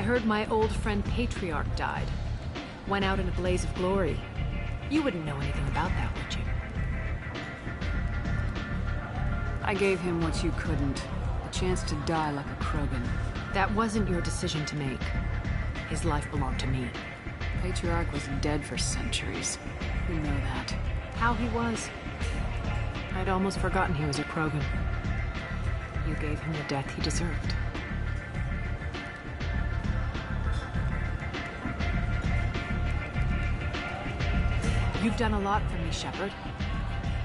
heard my old friend Patriarch died. Went out in a blaze of glory. You wouldn't know anything about that, would you? I gave him what you couldn't. A chance to die like a Krogan. That wasn't your decision to make. His life belonged to me. Patriarch was dead for centuries. You know that. How he was. I'd almost forgotten he was a Krogan. You gave him the death he deserved. You've done a lot for me, Shephard.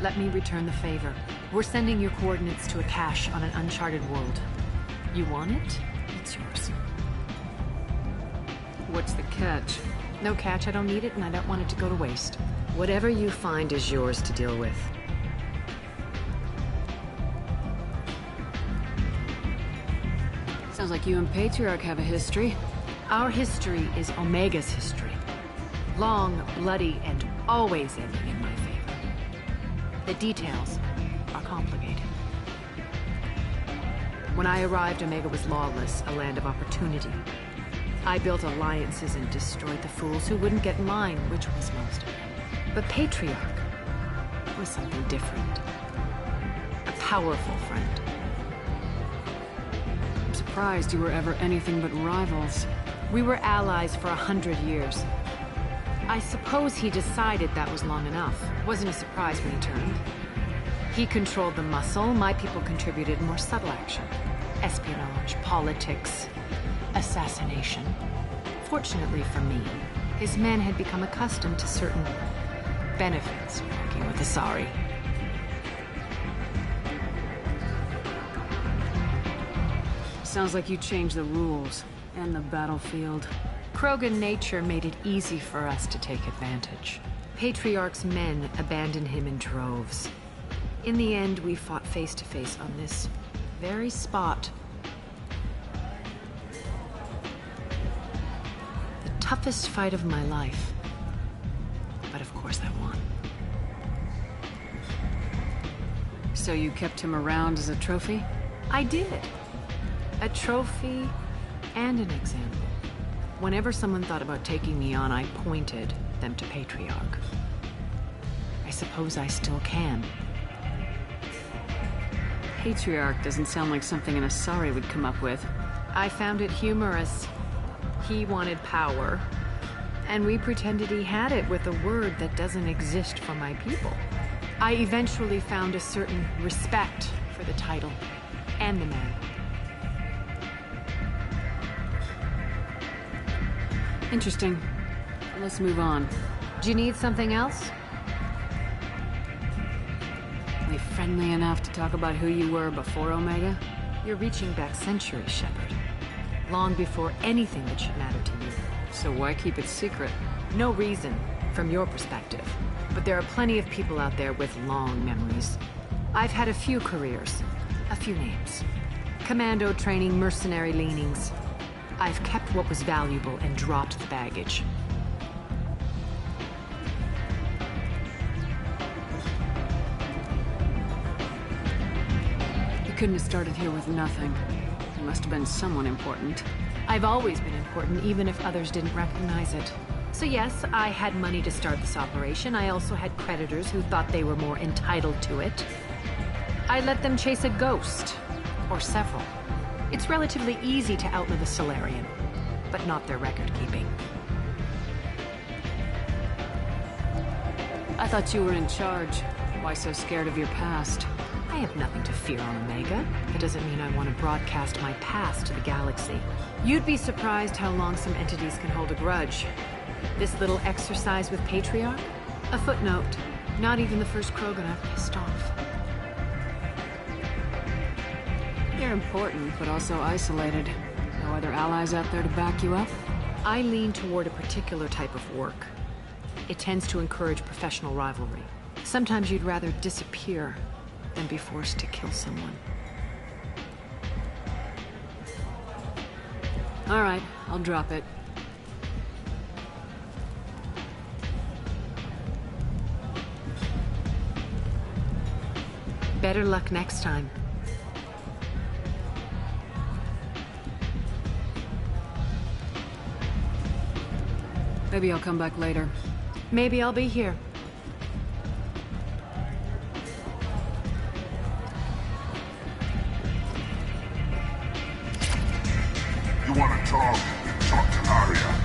Let me return the favor. We're sending your coordinates to a cache on an uncharted world. You want it? It's yours. What's the catch? No catch, I don't need it, and I don't want it to go to waste. Whatever you find is yours to deal with. Sounds like you and Patriarch have a history. Our history is Omega's history. Long, bloody, and always ending in my favor. The details are complicated. When I arrived, Omega was lawless, a land of opportunity. I built alliances and destroyed the fools who wouldn't get in line, which was most of them. But Patriarch was something different. A powerful friend. I'm surprised you were ever anything but rivals. We were allies for 100 years. I suppose he decided that was long enough. Wasn't a surprise when he turned. He controlled the muscle, my people contributed more subtle action. Espionage, politics, assassination. Fortunately for me, his men had become accustomed to certain benefits working with Asari. Sounds like you changed the rules and the battlefield. Krogan nature made it easy for us to take advantage. Patriarch's men abandoned him in droves. In the end, we fought face to face on this very spot. The toughest fight of my life. But of course I won. So you kept him around as a trophy? I did. A trophy and an example. Whenever someone thought about taking me on, I pointed them to Patriarch. I suppose I still can. Patriarch doesn't sound like something an Asari would come up with. I found it humorous. He wanted power, and we pretended he had it with a word that doesn't exist for my people. I eventually found a certain respect for the title and the man. Interesting. Let's move on. Do you need something else? Are we friendly enough to talk about who you were before Omega? You're reaching back centuries, Shephard. Long before anything that should matter to you. So why keep it secret? No reason, from your perspective. But there are plenty of people out there with long memories. I've had a few careers, a few names. Commando training, mercenary leanings. I've kept what was valuable and dropped the baggage. You couldn't have started here with nothing. You must have been someone important. I've always been important, even if others didn't recognize it. So yes, I had money to start this operation. I also had creditors who thought they were more entitled to it. I let them chase a ghost, or several. It's relatively easy to outlive a Solarian, but not their record-keeping. I thought you were in charge. Why so scared of your past? I have nothing to fear on Omega. That doesn't mean I want to broadcast my past to the galaxy. You'd be surprised how long some entities can hold a grudge. This little exercise with Patriarch? A footnote. Not even the first Krogan I've pissed off. You're important, but also isolated. No other allies out there to back you up? I lean toward a particular type of work. It tends to encourage professional rivalry. Sometimes you'd rather disappear than be forced to kill someone. All right, I'll drop it. Better luck next time. Maybe I'll come back later. Maybe I'll be here. You want to talk? Talk to Arya.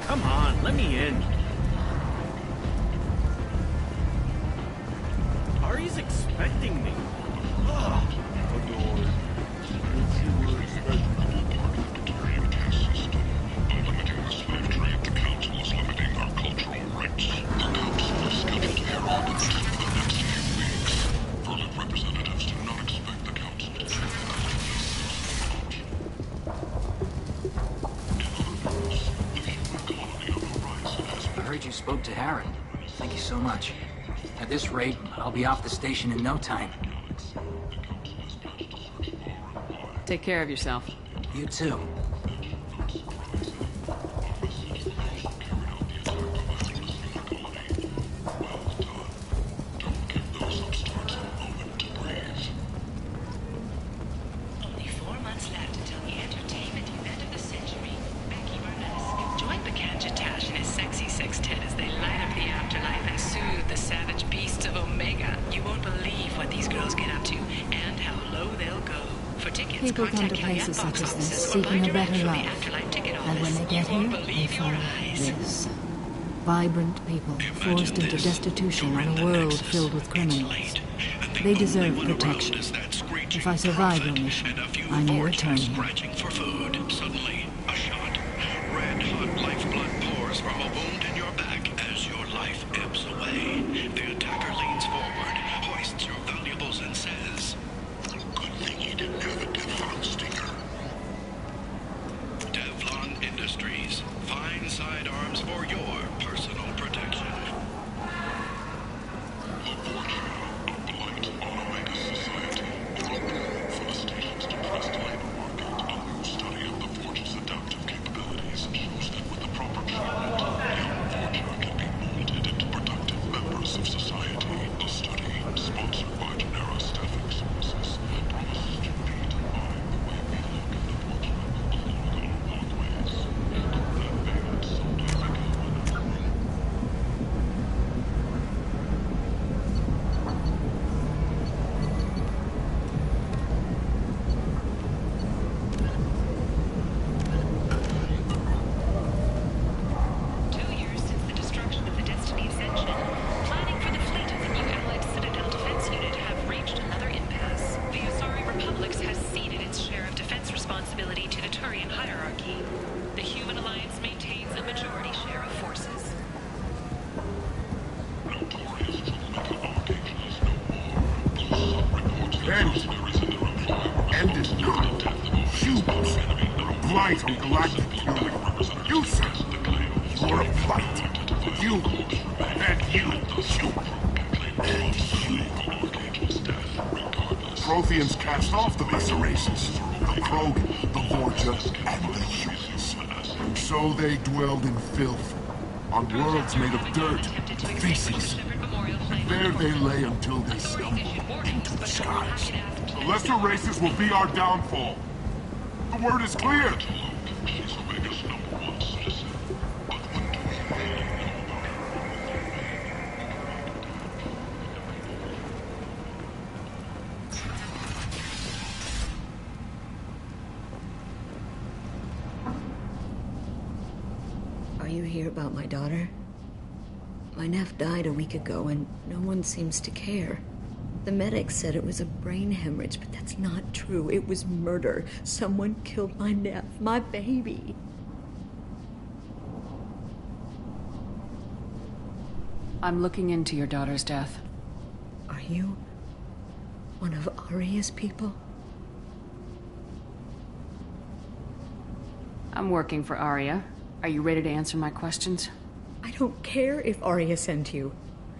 Come on, let me in. Ari's expecting me. Ugh. I heard you spoke to Harren. Thank you so much. At this rate, I'll be off the station in no time. Take care of yourself. You too. Only 4 months left until the entertainment event of the century. Becky Burness. Join Bacandjatash and his sexy sextet as they light up the afterlife and soothe the savage beasts of Omega. You won't believe what these girls get up to and how low they'll go. For tickets, People come contact to Kellyanne places box such as this, offices or buy seeking a direct better from the life. Afterlife ticket And when office. they get You won't here, they believe your find eyes. this. Vibrant people, forced into destitution on a world filled with criminals. They deserve protection. If I survive your mission, I may return here. Scratching for food. Suddenly, a shot. Red hot lifeblood pours from a wound in your back as your life ebbs away. The attacker leans forward, hoists your valuables, and says, Good thing you didn't have a Devlon stinger. Devlon Industries. Fine sidearms for your personal protection. The Forge, a blight on Omega society. For a tool for the station's depressed labor market, a new study of the Forge's adaptive capabilities shows that with the proper treatment, young Forger can be molded into productive members of society. The study, sponsored by Genera Staffing Services, promises to redefine the way we look at the Forge along our walkways. That may someday become an Two years since the destruction of the Destiny Ascension, planning for the fleet of the new Allied Citadel Defense Unit have reached another impasse. The Asari Republics has ceded its share of defense responsibility to the Turian hierarchy. The Human Alliance maintains a majority share of forces. notorious troublemaker Archangel is no more. Some reports that mercenaries in their employ End it now. Humans are a blight on galactic human. You, sir, you're a blight. You, and you, human. Protheans cast off the lesser races, the Krogan, the Vorja, and the humans. So they dwelled in filth, on worlds made of dirt, feces. There they lay until they stumbled into the skies. The lesser races will be our downfall. The word is clear. She's Omega's #1 citizen. But what do you really know about her? Are you here about my daughter? My nephew died a week ago and no one seems to care. The medic said it was a brain hemorrhage, but that's not true. It was murder. Someone killed my nephew, my baby. I'm looking into your daughter's death. Are you one of Arya's people? I'm working for Arya. Are you ready to answer my questions? I don't care if Arya sent you.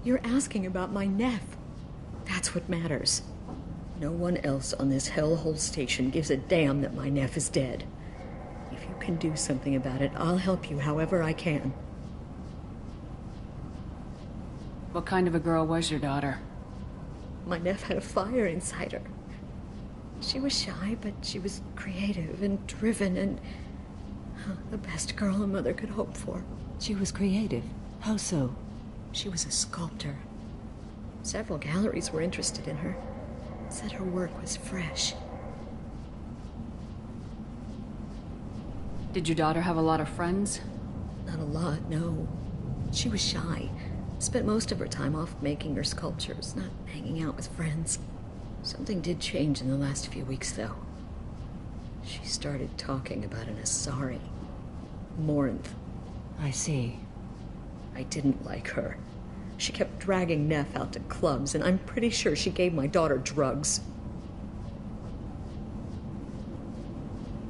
You're asking about my Neff. That's what matters. No one else on this hellhole station gives a damn that my Neff is dead. If you can do something about it, I'll help you however I can. What kind of a girl was your daughter? My Neff had a fire inside her. She was shy, but she was creative and driven and the best girl a mother could hope for. She was creative? How so? She was a sculptor. Several galleries were interested in her. Said her work was fresh. Did your daughter have a lot of friends? Not a lot, no. She was shy. Spent most of her time off making her sculptures, not hanging out with friends. Something did change in the last few weeks, though. She started talking about an Asari. Morinth. I see. I didn't like her. She kept dragging Neff out to clubs, and I'm pretty sure she gave my daughter drugs.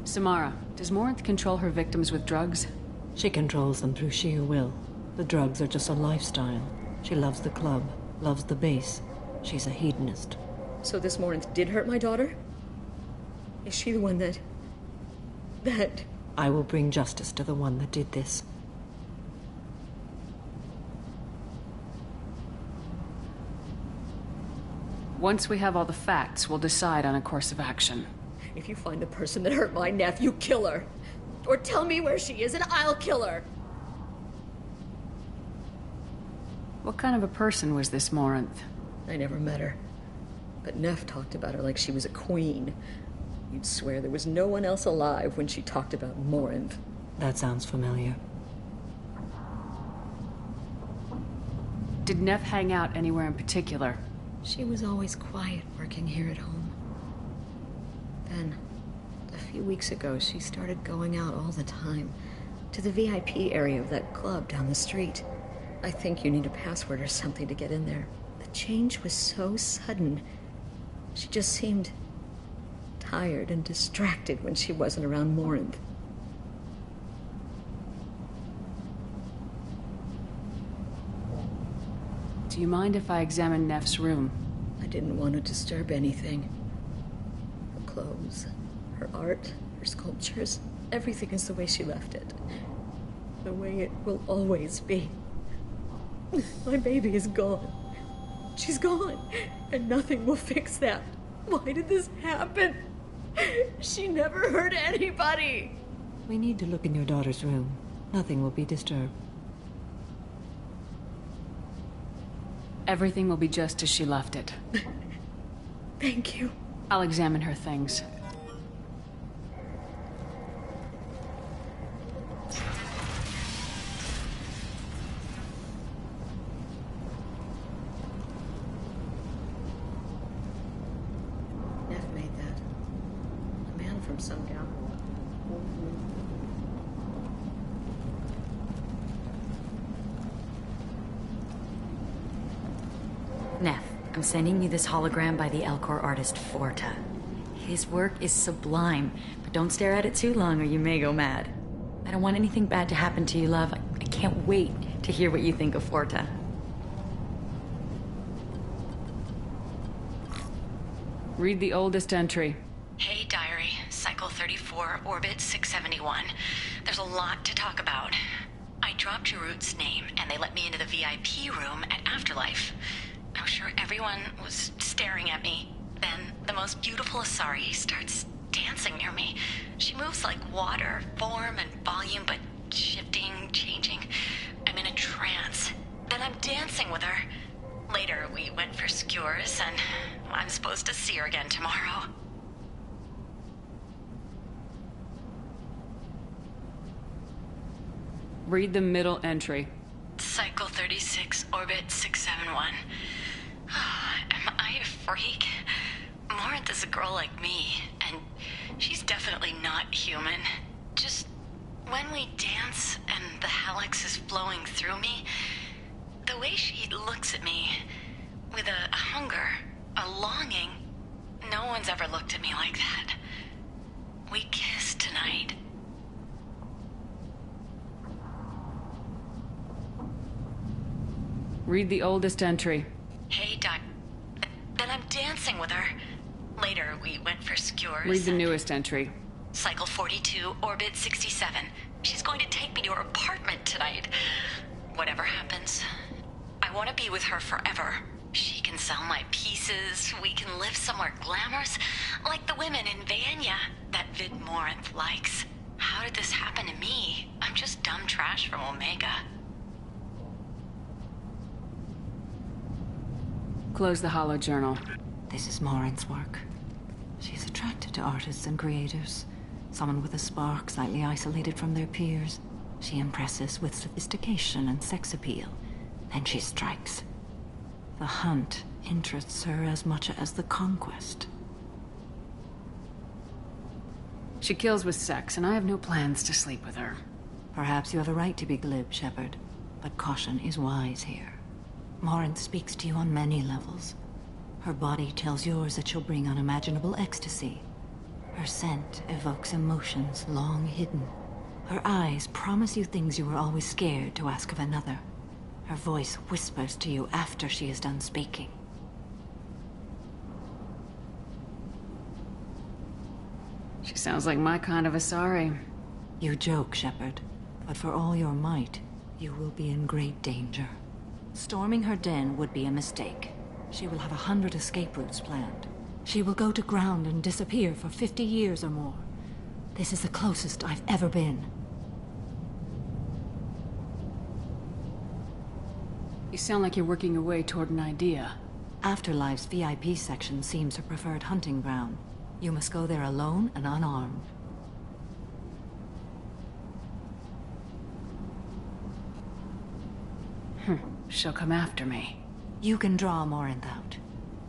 Samara, does Morinth control her victims with drugs? She controls them through sheer will. The drugs are just a lifestyle. She loves the club, loves the base. She's a hedonist. So this Morinth did hurt my daughter? Is she the one that... I will bring justice to the one that did this. Once we have all the facts, we'll decide on a course of action. If you find the person that hurt my nephew, kill her. Or tell me where she is and I'll kill her. What kind of a person was this Morinth? I never met her. But Neff talked about her like she was a queen. You'd swear there was no one else alive when she talked about Morinth. That sounds familiar. Did Neff hang out anywhere in particular? She was always quiet working here at home. Then, a few weeks ago, she started going out all the time. To the VIP area of that club down the street. I think you need a password or something to get in there. The change was so sudden. She just seemed tired and distracted when she wasn't around Morinth. Do you mind if I examine Neff's room? I didn't want to disturb anything. Her clothes, her art, her sculptures, everything is the way she left it. The way it will always be. My baby is gone. She's gone, and nothing will fix that. Why did this happen? She never hurt anybody. We need to look in your daughter's room. Nothing will be disturbed. Everything will be just as she left it. Thank you. I'll examine her things. Neff made that. A man from some gallery. Neff, I'm sending you this hologram by the Elcor artist Forta. His work is sublime, but don't stare at it too long or you may go mad. I don't want anything bad to happen to you, love. I can't wait to hear what you think of Forta. Read the oldest entry. Hey, diary. Cycle 34, orbit 671. There's a lot to talk about. I dropped your root's name, and they let me into the VIP room at Afterlife. I was sure everyone was staring at me. Then the most beautiful Asari starts dancing near me. She moves like water, form and volume, but shifting, changing. I'm in a trance. Then I'm dancing with her. Later, we went for skewers, and I'm supposed to see her again tomorrow. Read the middle entry. Cycle 36, orbit 671. Am I a freak? Morinth is a girl like me, and she's definitely not human. Just when we dance and the helix is flowing through me, the way she looks at me with a hunger, a longing, no one's ever looked at me like that. We kissed tonight. Read the oldest entry. Hey, Doc. Then I'm dancing with her. Later, we went for skewers. Read the newest entry. Cycle 42, orbit 67. She's going to take me to her apartment tonight. Whatever happens, I want to be with her forever. She can sell my pieces. We can live somewhere glamorous, like the women in Vanya that Vid Morinth likes. How did this happen to me? I'm just dumb trash from Omega. Close the Hollow Journal. This is Morinth's work. She's attracted to artists and creators. Someone with a spark, slightly isolated from their peers. She impresses with sophistication and sex appeal. Then she strikes. The hunt interests her as much as the conquest. She kills with sex, and I have no plans to sleep with her. Perhaps you have a right to be glib, Shephard, but caution is wise here. Morinth speaks to you on many levels. Her body tells yours that she'll bring unimaginable ecstasy. Her scent evokes emotions long hidden. Her eyes promise you things you were always scared to ask of another. Her voice whispers to you after she is done speaking. She sounds like my kind of Asari. You joke, Shephard, but for all your might, you will be in great danger. Storming her den would be a mistake. She will have 100 escape routes planned. She will go to ground and disappear for 50 years or more. This is the closest I've ever been. You sound like you're working your way toward an idea. Afterlife's VIP section seems her preferred hunting ground. You must go there alone and unarmed. She'll come after me. You can draw Morinth out.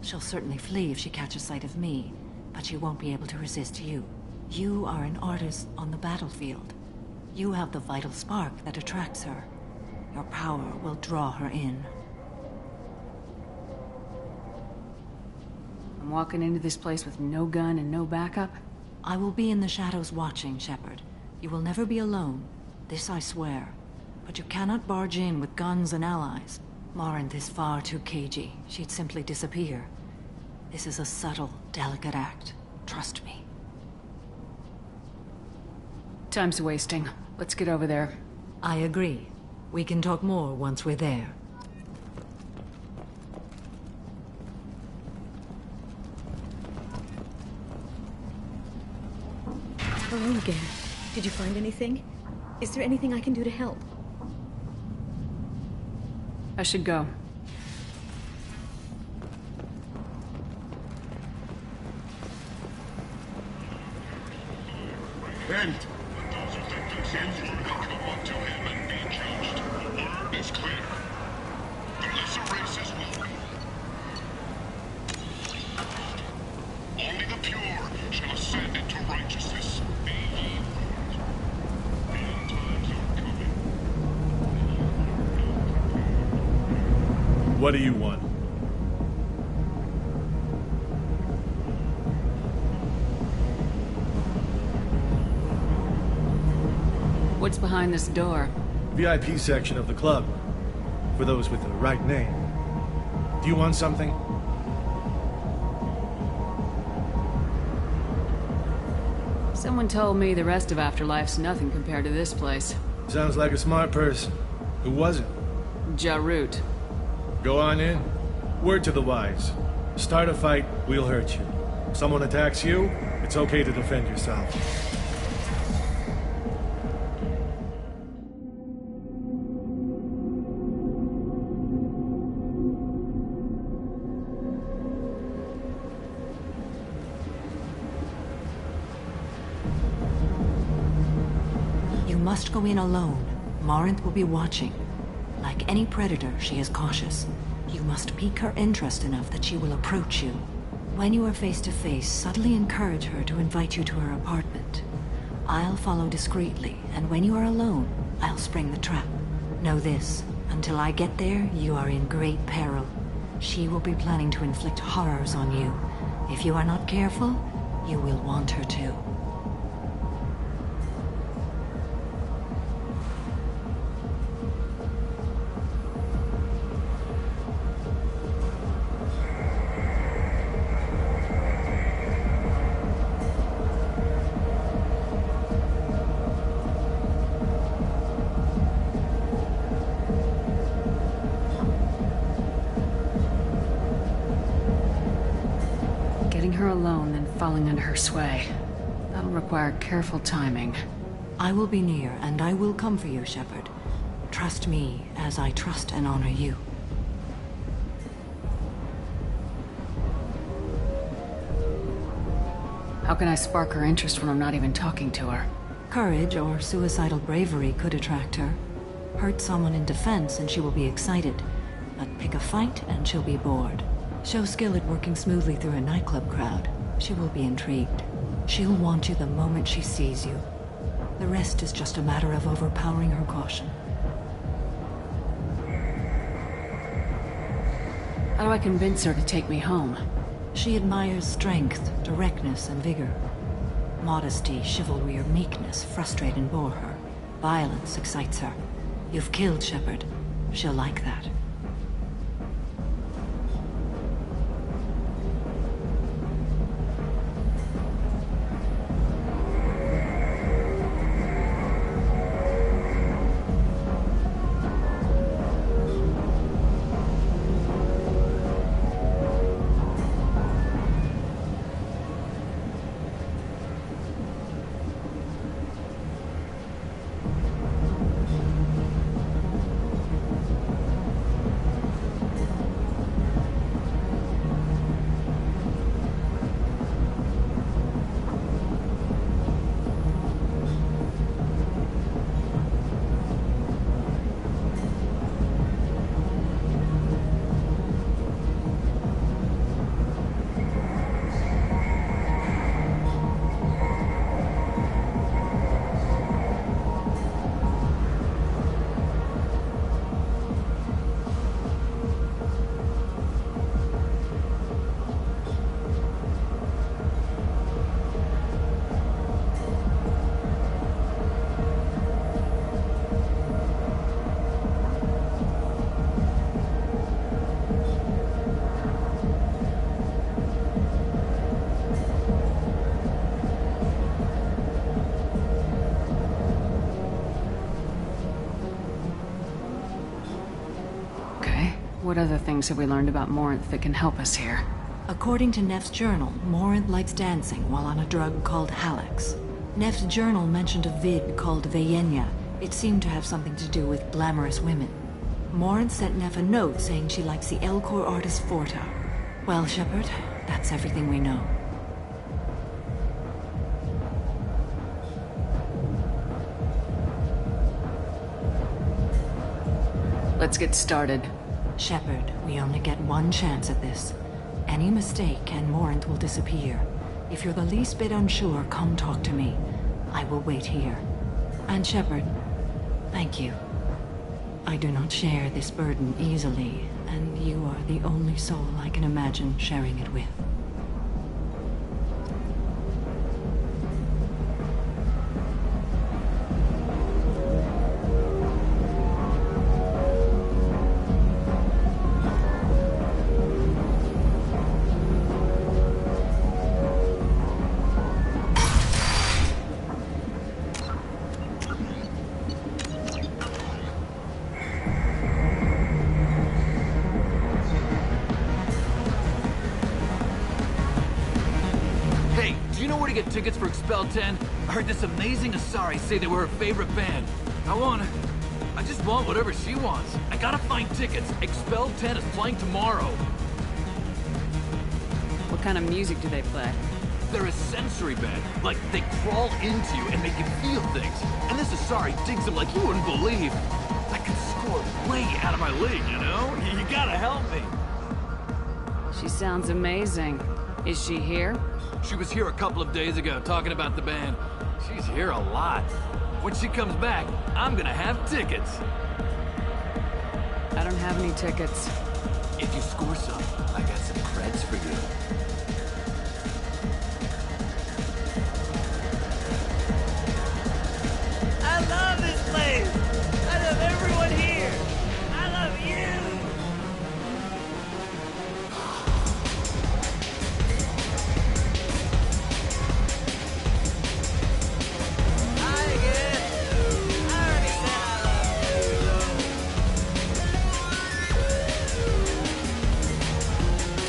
She'll certainly flee if she catches sight of me, but she won't be able to resist you. You are an artist on the battlefield. You have the vital spark that attracts her. Your power will draw her in. I'm walking into this place with no gun and no backup? I will be in the shadows watching, Shephard. You will never be alone. This I swear. But you cannot barge in with guns and allies. Morinth is far too cagey. She'd simply disappear. This is a subtle, delicate act. Trust me. Time's wasting. Let's get over there. I agree. We can talk more once we're there. Hello again. Did you find anything? Is there anything I can do to help? I should go. End. Seems we're not come up to him and be judged. Word is clear. The lesser races will rule. Only the pure shall ascend into righteousness. Be ye warned. The end times are coming. What do you want? What's behind this door? VIP section of the club. For those with the right name. Do you want something? Someone told me the rest of Afterlife's nothing compared to this place. Sounds like a smart person. Who was it? Jarut. Go on in. Word to the wise. Start a fight, we'll hurt you. Someone attacks you, it's okay to defend yourself. You must go in alone. Morinth will be watching. Like any predator, she is cautious. You must pique her interest enough that she will approach you. When you are face to face, subtly encourage her to invite you to her apartment. I'll follow discreetly, and when you are alone, I'll spring the trap. Know this, until I get there, you are in great peril. She will be planning to inflict horrors on you. If you are not careful, you will want her to. her alone than falling under her sway. That'll require careful timing. I will be near, and I will come for you, Shepherd. Trust me, as I trust and honor you. How can I spark her interest when I'm not even talking to her? Courage or suicidal bravery could attract her. Hurt someone in defense and she will be excited. But pick a fight and she'll be bored. Show skill at working smoothly through a nightclub crowd. She will be intrigued. She'll want you the moment she sees you. The rest is just a matter of overpowering her caution. How do I convince her to take me home? She admires strength, directness, and vigor. Modesty, chivalry, or meekness frustrate and bore her. Violence excites her. You've killed Shepherd. She'll like that. What other things have we learned about Morinth that can help us here? According to Neff's journal, Morinth likes dancing while on a drug called Halax. Neff's journal mentioned a vid called Vayenya. It seemed to have something to do with glamorous women. Morinth sent Neff a note saying she likes the Elcor artist Forta. Well, Shepherd, that's everything we know. Let's get started. Shepherd, we only get one chance at this. Any mistake and Morinth will disappear. If you're the least bit unsure, come talk to me. I will wait here. And Shepherd, thank you. I do not share this burden easily, and you are the only soul I can imagine sharing it with. Get tickets for Expel 10. I heard this amazing Asari say they were her favorite band. I just want whatever she wants. I gotta find tickets. Expel 10 is playing tomorrow. What kind of music do they play? They're a sensory band. Like, they crawl into you and make you feel things. And this Asari digs them like you wouldn't believe. I can score way out of my league, you know? You gotta help me. She sounds amazing. Is she here? She was here a couple of days ago talking about the band. She's here a lot. When she comes back, I'm gonna have tickets. I don't have any tickets. If you score some, I got some creds for you. I love this place! I love everyone here! I love you!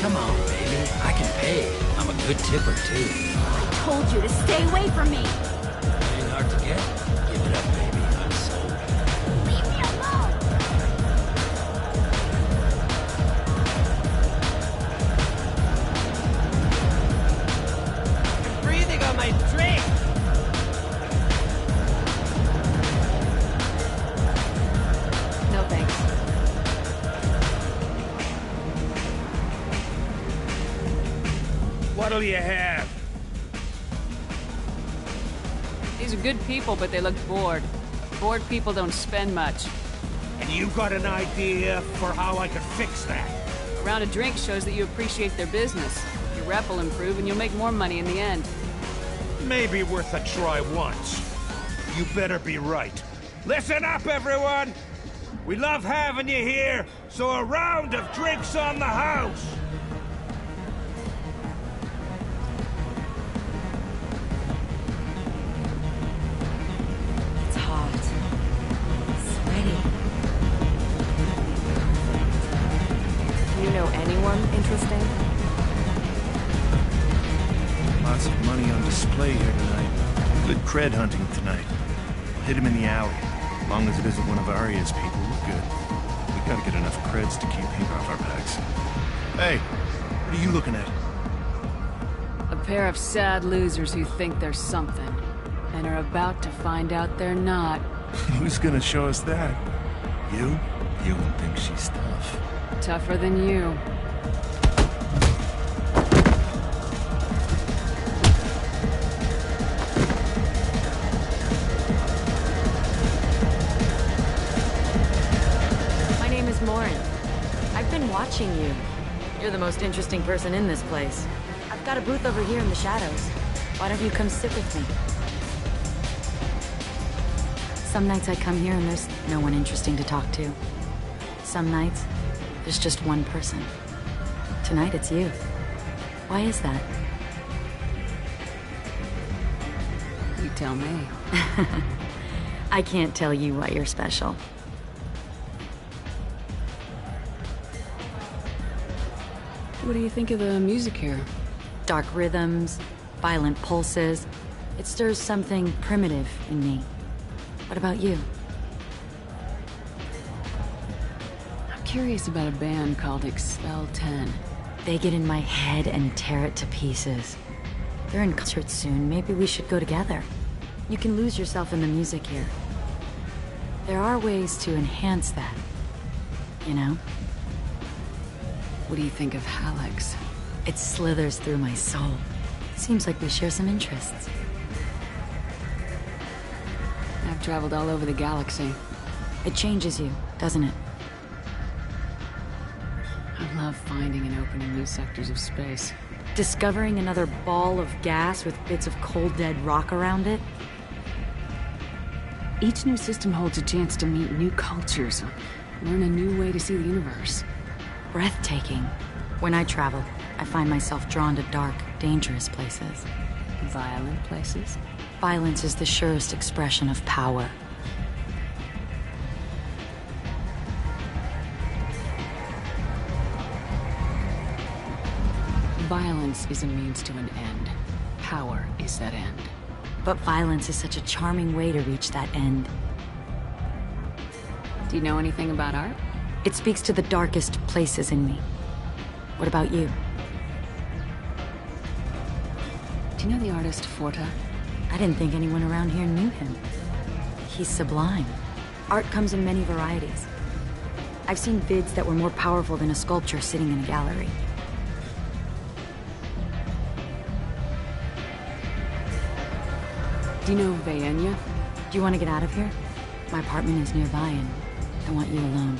Come on, baby. I can pay. I'm I'm a good tipper, too. I told you to stay away from me! Ain't hard to get. Give it up, baby. I'm sold. Leave me alone! I'm breathing on my drink! No thanks. What'll you have? These are good people, but they look bored. Bored people don't spend much. And you got an idea for how I could fix that? A round of drinks shows that you appreciate their business. Your rep will improve and you'll make more money in the end. Maybe worth a try once. You better be right. Listen up, everyone! We love having you here, so a round of drinks on the house! It's hot. Sweaty. You know anyone interesting? Lots of money on display here tonight. Good cred hunting tonight. We'll hit him in the alley. As long as it isn't one of Arya's people, we're good. We gotta get enough creds to keep ink off our backs. Hey, what are you looking at? A pair of sad losers who think they're something, and are about to find out they're not. Who's gonna show us that? You? You don't think she's tough. Tougher than you. I've been watching you. You're the most interesting person in this place. I've got a booth over here in the shadows. Why don't you come sit with me? Some nights I come here and there's no one interesting to talk to. Some nights, there's just one person. Tonight it's you. Why is that? You tell me. I can't tell you why you're special. What do you think of the music here? Dark rhythms, violent pulses. It stirs something primitive in me. What about you? I'm curious about a band called Expel 10. They get in my head and tear it to pieces. They're in concert soon. Maybe we should go together. You can lose yourself in the music here. There are ways to enhance that, you know? What do you think of Hallex? It slithers through my soul. Seems like we share some interests. I've traveled all over the galaxy. It changes you, doesn't it? I love finding and opening new sectors of space. Discovering another ball of gas with bits of cold dead rock around it? Each new system holds a chance to meet new cultures, learn a new way to see the universe. Breathtaking. When I travel, I find myself drawn to dark, dangerous places. Violent places? Violence is the surest expression of power. Violence is a means to an end. Power is that end. But violence is such a charming way to reach that end. Do you know anything about art? It speaks to the darkest places in me. What about you? Do you know the artist Forta? I didn't think anyone around here knew him. He's sublime. Art comes in many varieties. I've seen vids that were more powerful than a sculpture sitting in a gallery. Do you know Vaenya? Do you want to get out of here? My apartment is nearby and I want you alone.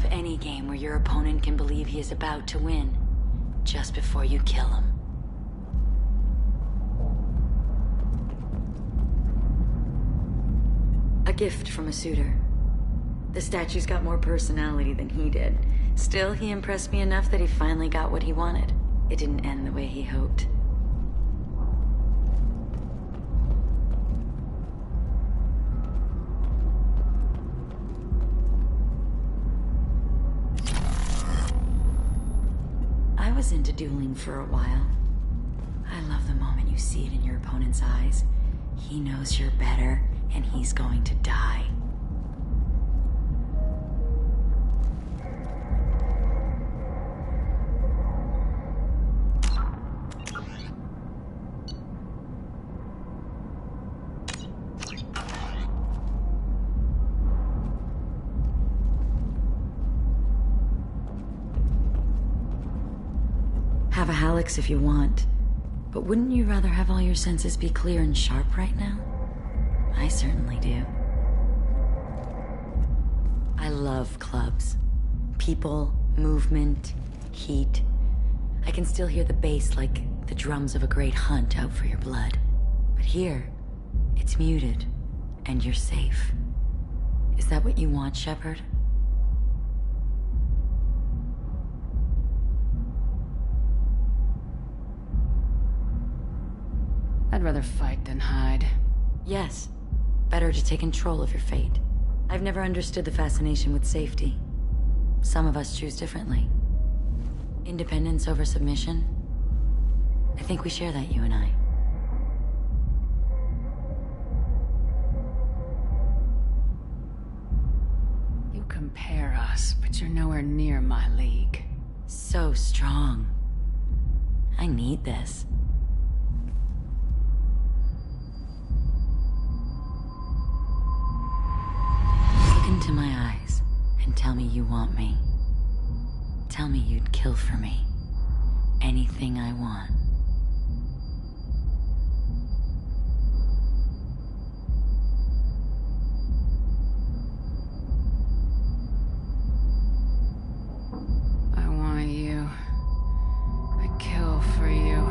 love any game where your opponent can believe he is about to win, just before you kill him. A gift from a suitor. The statue's got more personality than he did. Still, he impressed me enough that he finally got what he wanted. It didn't end the way he hoped. I was into dueling for a while. I love the moment you see it in your opponent's eyes. He knows you're better, and he's going to die. Have a Hallex if you want, but wouldn't you rather have all your senses be clear and sharp right now? I certainly do. I love clubs. People, movement, heat. I can still hear the bass like the drums of a great hunt out for your blood. But here, it's muted, and you're safe. Is that what you want, Shephard? I'd rather fight than hide. Yes. Better to take control of your fate. I've never understood the fascination with safety. Some of us choose differently. Independence over submission? I think we share that, you and I. You compare us, but you're nowhere near my league. So strong. I need this. Into my eyes and tell me you want me. Tell me you'd kill for me. Anything I want. I want you. I'd kill for you.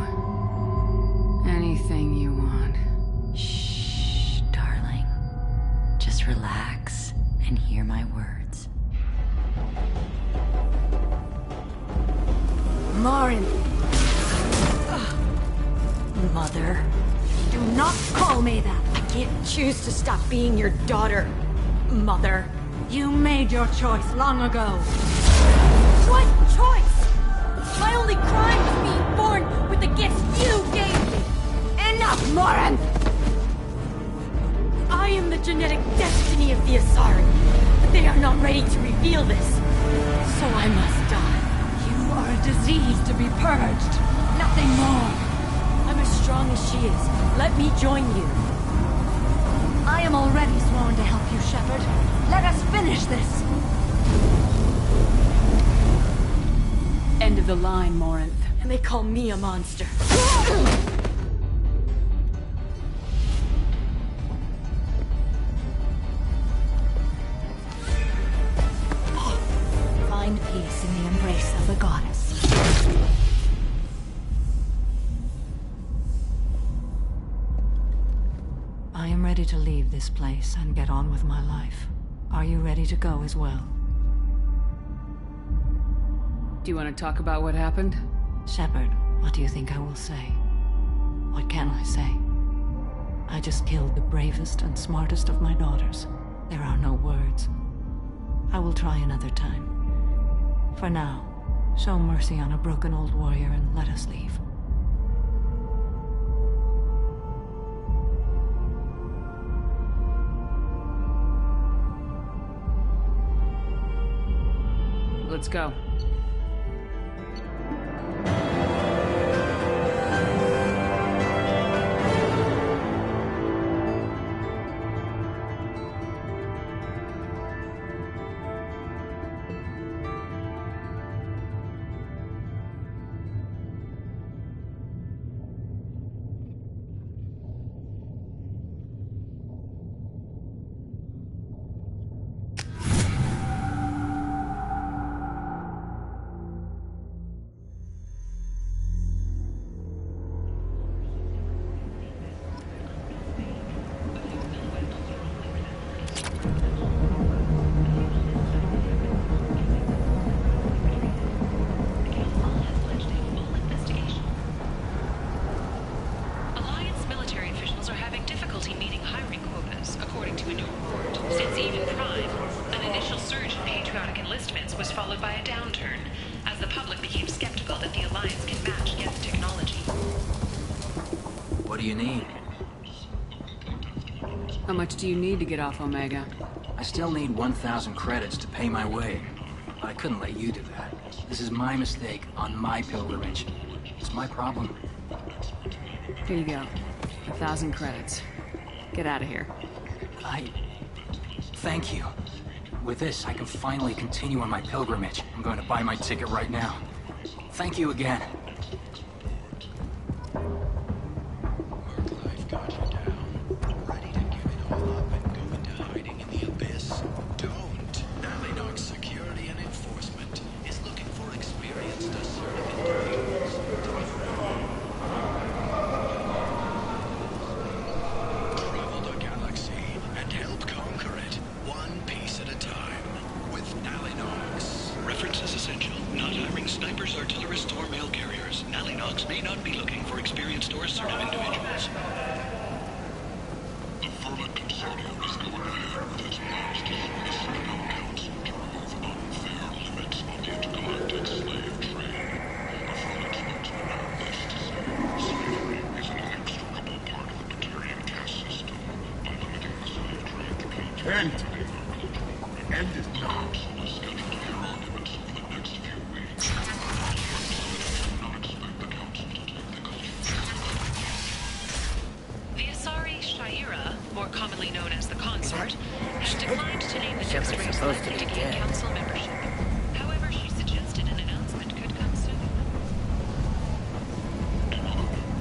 Anything you want. Shh, darling. Just relax. And hear my words. Marin! Mother, do not call me that! I can't choose to stop being your daughter. Mother, you made your choice long ago. What choice? My only crime was being born with the gifts you gave me! Enough, Marin! I am the genetic destiny of the Asari, but they are not ready to reveal this. So I must die. You are a disease to be purged. Nothing more. I'm as strong as she is. Let me join you. I am already sworn to help you, Shephard. Let us finish this. End of the line, Morinth. And they call me a monster. Find peace in the embrace of the goddess. I am ready to leave this place and get on with my life. Are you ready to go as well? Do you want to talk about what happened? Shephard, what do you think I will say? What can I say? I just killed the bravest and smartest of my daughters. There are no words. I will try another time. For now, show mercy on a broken old warrior and let us leave. Let's go. do you need? How much do you need to get off Omega? I still need 1,000 credits to pay my way. But I couldn't let you do that. This is my mistake on my pilgrimage. It's my problem. Here you go. 1,000 credits. Get out of here. Thank you. With this, I can finally continue on my pilgrimage. I'm going to buy my ticket right now. Thank you again. Shepherd's supposed to be dead. Council membership. However, she suggested an announcement could come soon.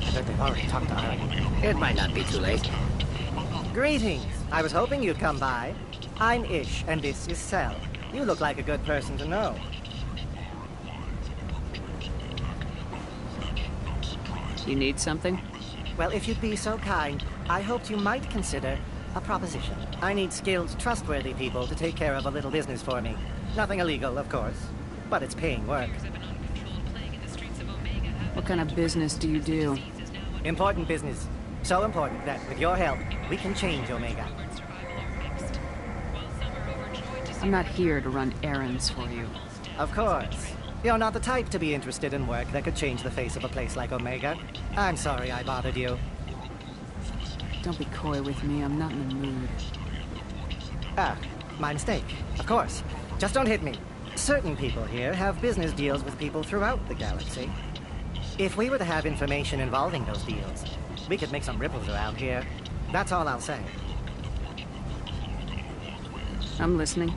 I bet they've already talked to Ari. It might not be too late. Greetings. I was hoping you'd come by. I'm Ish, and this is Sel. You look like a good person to know. You need something? Well, if you'd be so kind, I hoped you might consider a proposition. I need skilled, trustworthy people to take care of a little business for me. Nothing illegal, of course, but it's paying work. What kind of business do you do? Important business. So important that, with your help, we can change Omega. I'm not here to run errands for you. Of course. You're not the type to be interested in work that could change the face of a place like Omega. I'm sorry I bothered you. Don't be coy with me, I'm not in the mood. Ah, my mistake. Of course. Just don't hit me. Certain people here have business deals with people throughout the galaxy. If we were to have information involving those deals, we could make some ripples around here. That's all I'll say. I'm listening.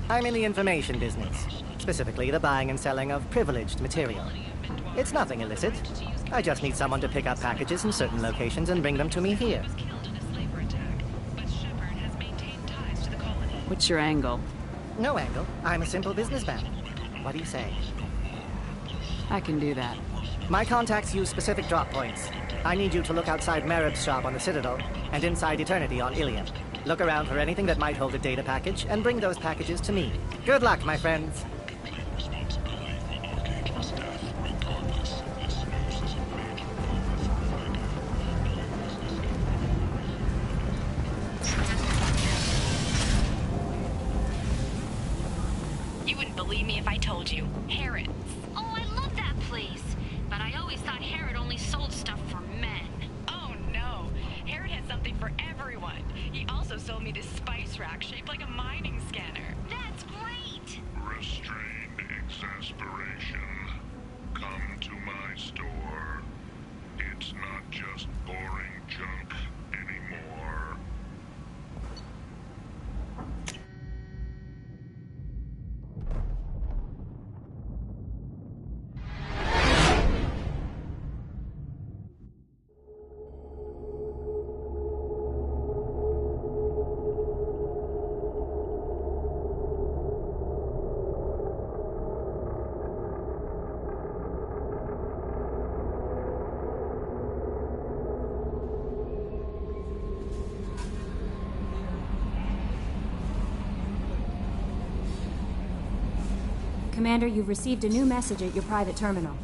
I'm in the information business. Specifically, the buying and selling of privileged material. It's nothing illicit. I just need someone to pick up packages in certain locations and bring them to me here. What's your angle? No angle. I'm a simple businessman. What do you say? I can do that. My contacts use specific drop points. I need you to look outside Marib's shop on the Citadel and inside Eternity on Ilium. Look around for anything that might hold a data package and bring those packages to me. Good luck, my friends. You wouldn't believe me if I told you. Harrod. Oh, I love that place. But I always thought Harrod only sold stuff for men. Oh no, Harrod had something for everyone. He also sold me this spice rack shaped like a mining scanner. That's great! Restrained exasperation. Come to my store. It's not just boring junk anymore. Commander, you've received a new message at your private terminal.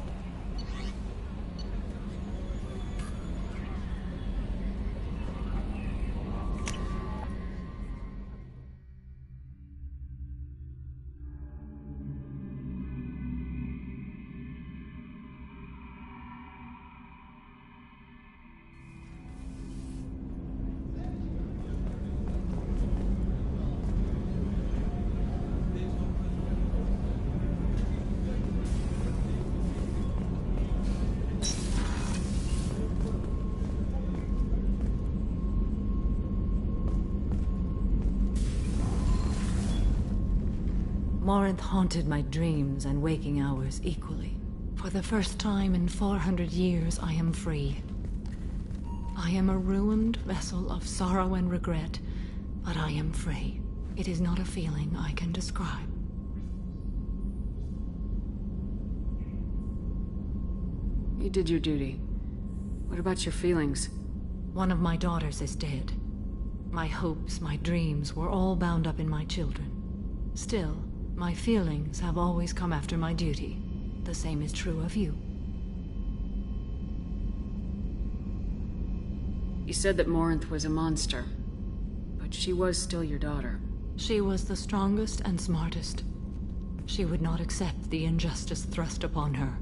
Morinth haunted my dreams and waking hours equally. For the first time in 400 years, I am free. I am a ruined vessel of sorrow and regret, but I am free. It is not a feeling I can describe. You did your duty. What about your feelings? One of my daughters is dead. My hopes, my dreams were all bound up in my children. Still, my feelings have always come after my duty. The same is true of you. You said that Morinth was a monster, but she was still your daughter. She was the strongest and smartest. She would not accept the injustice thrust upon her.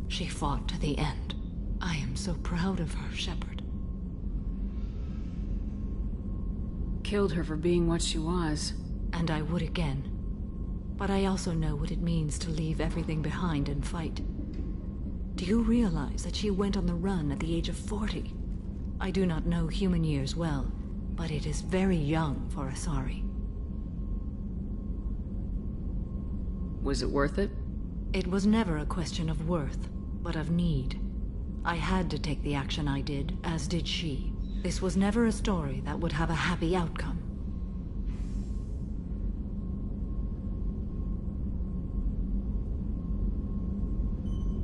She fought to the end. I am so proud of her, Shephard. Killed her for being what she was. And I would again. But I also know what it means to leave everything behind and fight. Do you realize that she went on the run at the age of 40? I do not know human years well, but it is very young for Asari. Was it worth it? It was never a question of worth, but of need. I had to take the action I did, as did she. This was never a story that would have a happy outcome.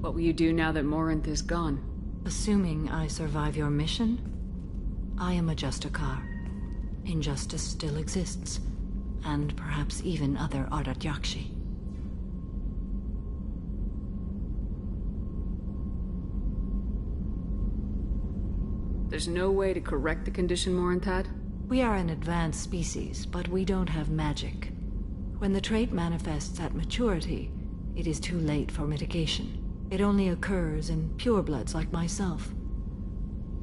What will you do now that Morinth is gone? Assuming I survive your mission, I am a Justikar. Injustice still exists, and perhaps even other Ardat Yakshi. There's no way to correct the condition Morinth had? We are an advanced species, but we don't have magic. When the trait manifests at maturity, it is too late for mitigation. It only occurs in purebloods like myself.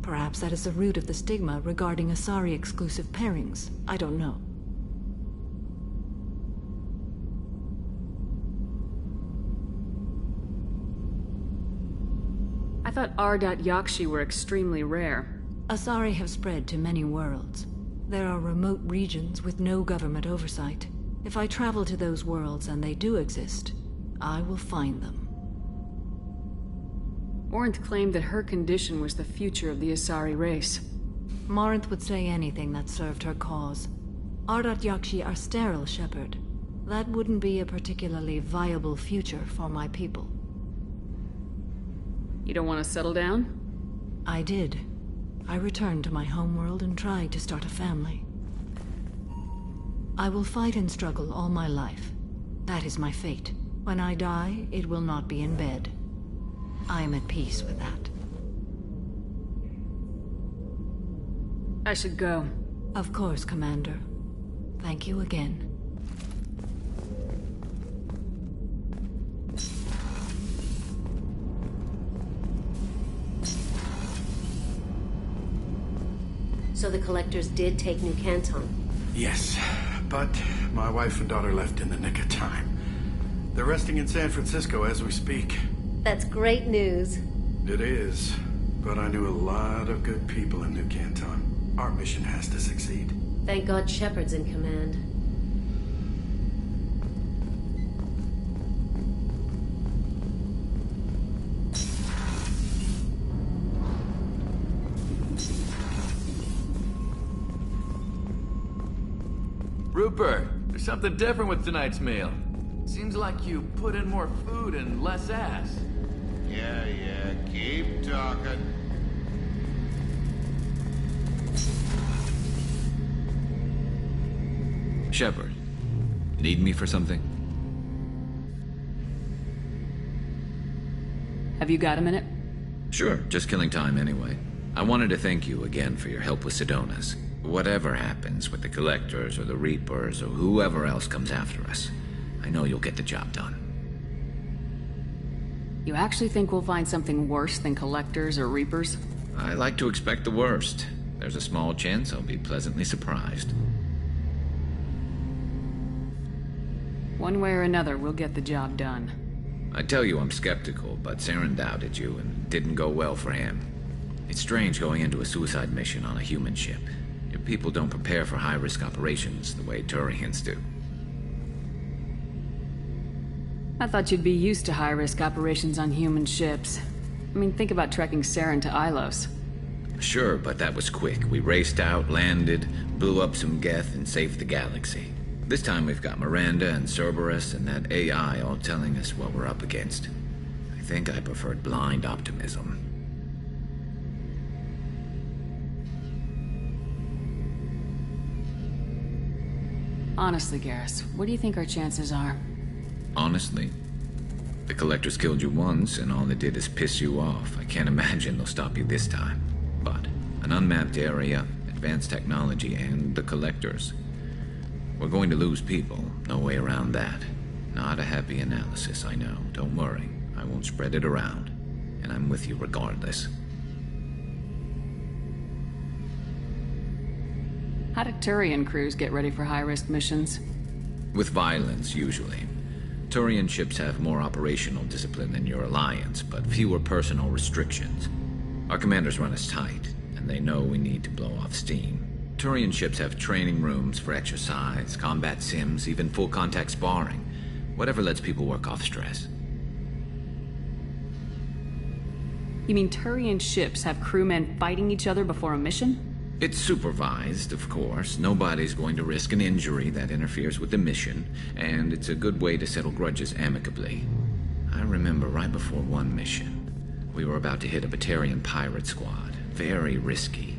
Perhaps that is the root of the stigma regarding Asari-exclusive pairings. I don't know. I thought Ardat Yakshi were extremely rare. Asari have spread to many worlds. There are remote regions with no government oversight. If I travel to those worlds and they do exist, I will find them. Morinth claimed that her condition was the future of the Asari race. Morinth would say anything that served her cause. Ardat Yakshi are sterile, Shephard. That wouldn't be a particularly viable future for my people. You don't want to settle down? I did. I returned to my homeworld and tried to start a family. I will fight and struggle all my life. That is my fate. When I die, it will not be in bed. I am at peace with that. I should go. Of course, Commander. Thank you again. So the collectors did take New Canton? Yes, but my wife and daughter left in the nick of time. They're resting in San Francisco as we speak. That's great news. It is, but I knew a lot of good people in New Canton. Our mission has to succeed. Thank God Shephard's in command. Rupert, there's something different with tonight's meal. Seems like you put in more food and less ass. Yeah, keep talking. Shephard, need me for something? Have you got a minute? Sure, just killing time anyway. I wanted to thank you again for your help with Sedona's. Whatever happens with the Collectors or the Reapers or whoever else comes after us, I know you'll get the job done. You actually think we'll find something worse than Collectors or Reapers? I like to expect the worst. There's a small chance I'll be pleasantly surprised. One way or another, we'll get the job done. I tell you I'm skeptical, but Saren doubted you and it didn't go well for him. It's strange going into a suicide mission on a human ship. Your people don't prepare for high-risk operations the way Turians do. I thought you'd be used to high-risk operations on human ships. I mean, think about trekking Saren to Ilos. Sure, but that was quick. We raced out, landed, blew up some Geth, and saved the galaxy. This time we've got Miranda and Cerberus and that AI all telling us what we're up against. I think I preferred blind optimism. Honestly, Garrus, what do you think our chances are? Honestly, the Collectors killed you once, and all they did is piss you off. I can't imagine they'll stop you this time. But an unmapped area, advanced technology, and the Collectors. We're going to lose people. No way around that. Not a happy analysis, I know. Don't worry. I won't spread it around. And I'm with you regardless. How do Turian crews get ready for high-risk missions? With violence, usually. Turian ships have more operational discipline than your alliance, but fewer personal restrictions. Our commanders run us tight, and they know we need to blow off steam. Turian ships have training rooms for exercise, combat sims, even full-contact sparring. Whatever lets people work off stress. You mean Turian ships have crewmen fighting each other before a mission? It's supervised, of course. Nobody's going to risk an injury that interferes with the mission, and it's a good way to settle grudges amicably. I remember right before one mission, we were about to hit a Batarian pirate squad. Very risky.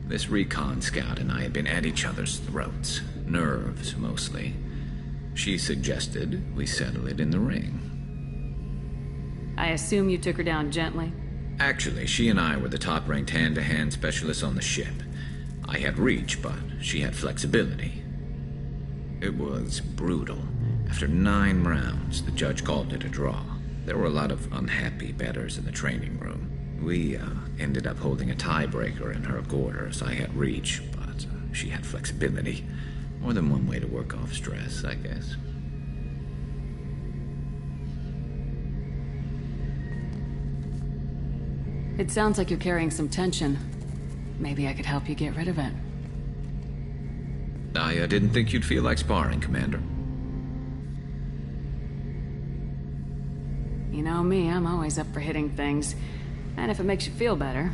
This recon scout and I had been at each other's throats. Nerves, mostly. She suggested we settle it in the ring. I assume you took her down gently? Actually, she and I were the top-ranked hand-to-hand specialists on the ship. I had reach, but she had flexibility. It was brutal. After 9 rounds, the judge called it a draw. There were a lot of unhappy bettors in the training room. We ended up holding a tiebreaker in her quarters. I had reach, but she had flexibility. More than one way to work off stress, I guess. It sounds like you're carrying some tension. Maybe I could help you get rid of it. I didn't think you'd feel like sparring, Commander. You know me, I'm always up for hitting things. And if it makes you feel better.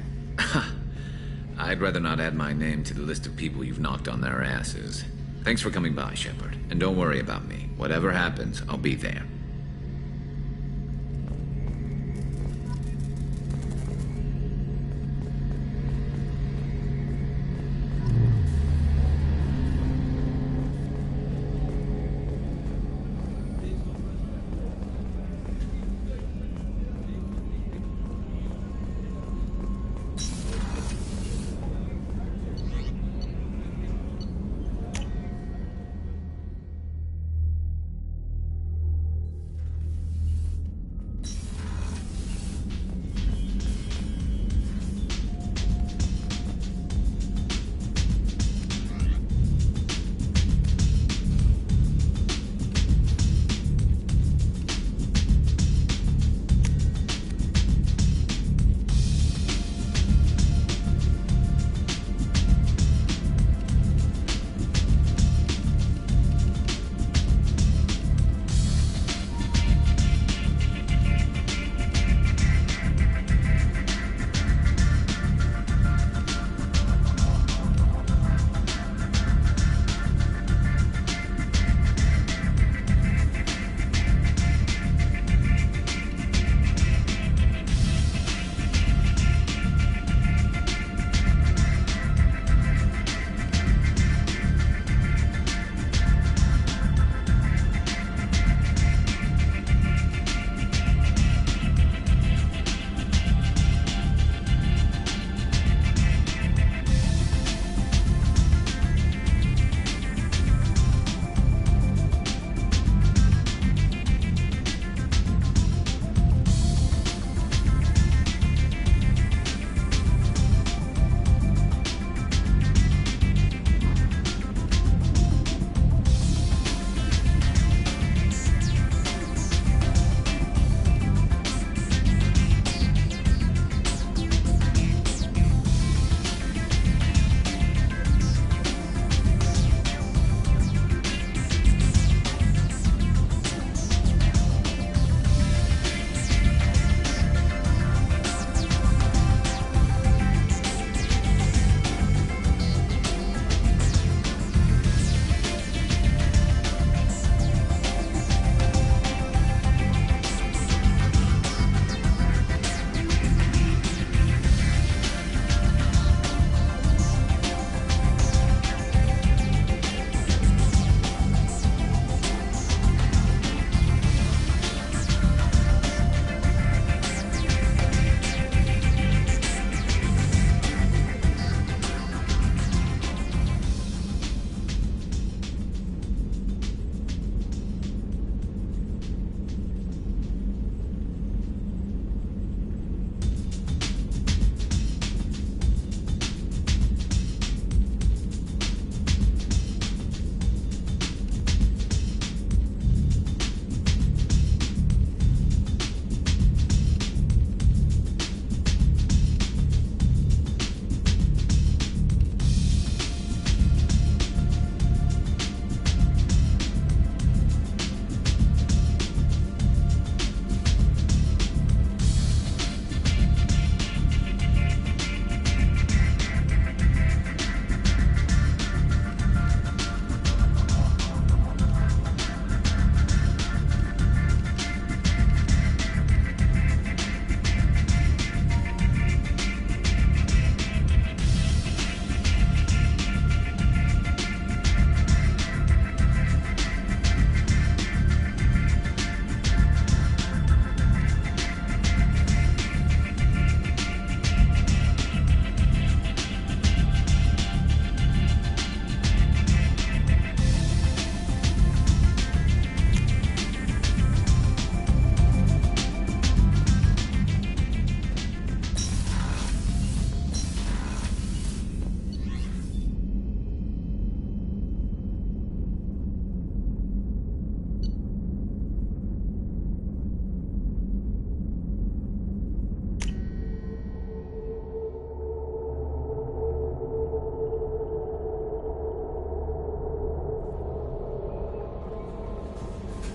I'd rather not add my name to the list of people you've knocked on their asses. Thanks for coming by, Shephard. And don't worry about me. Whatever happens, I'll be there.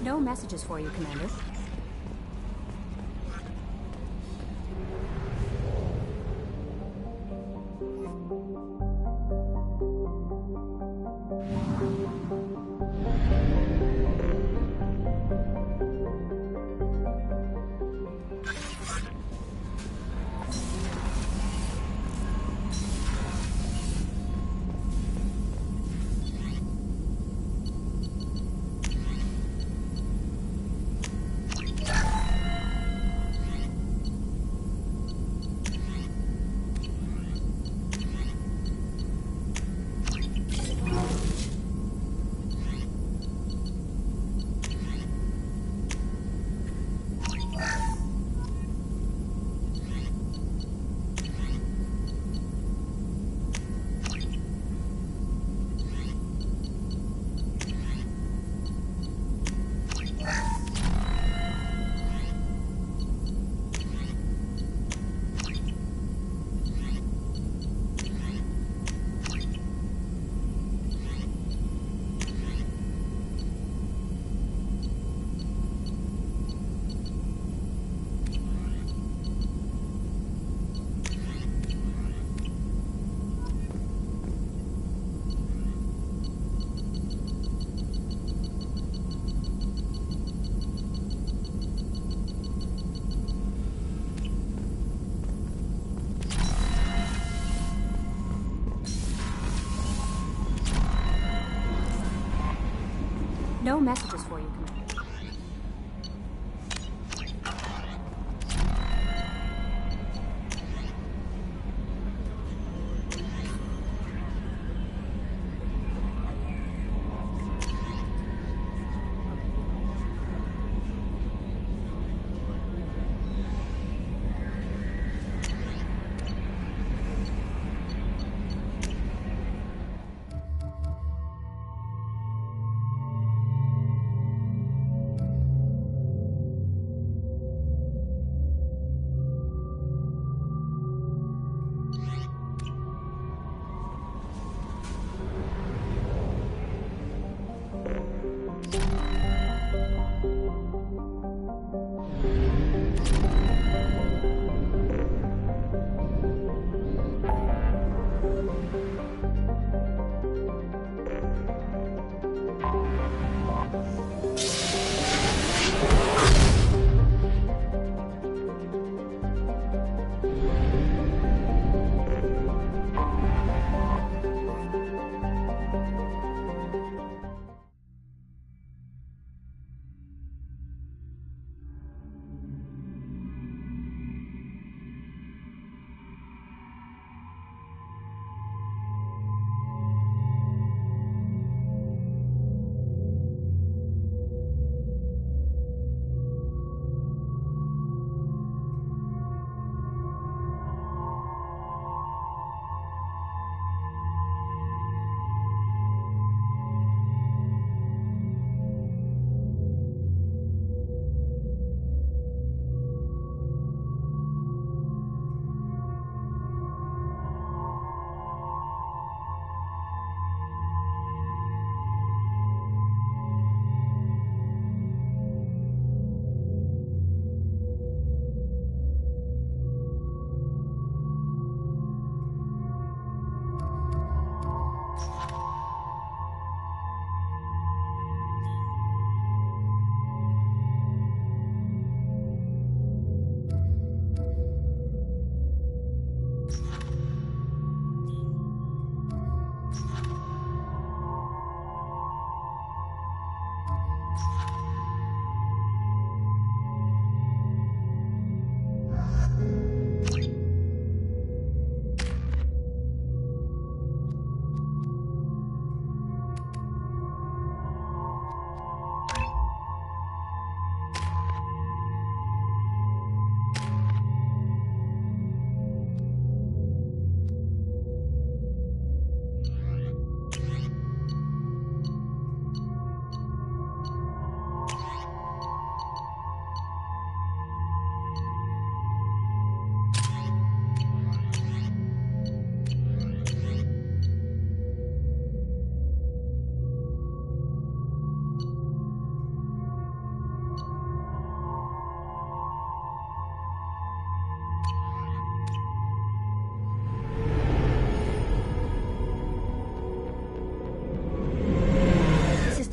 No messages for you, Commander. No messages for you, Commander.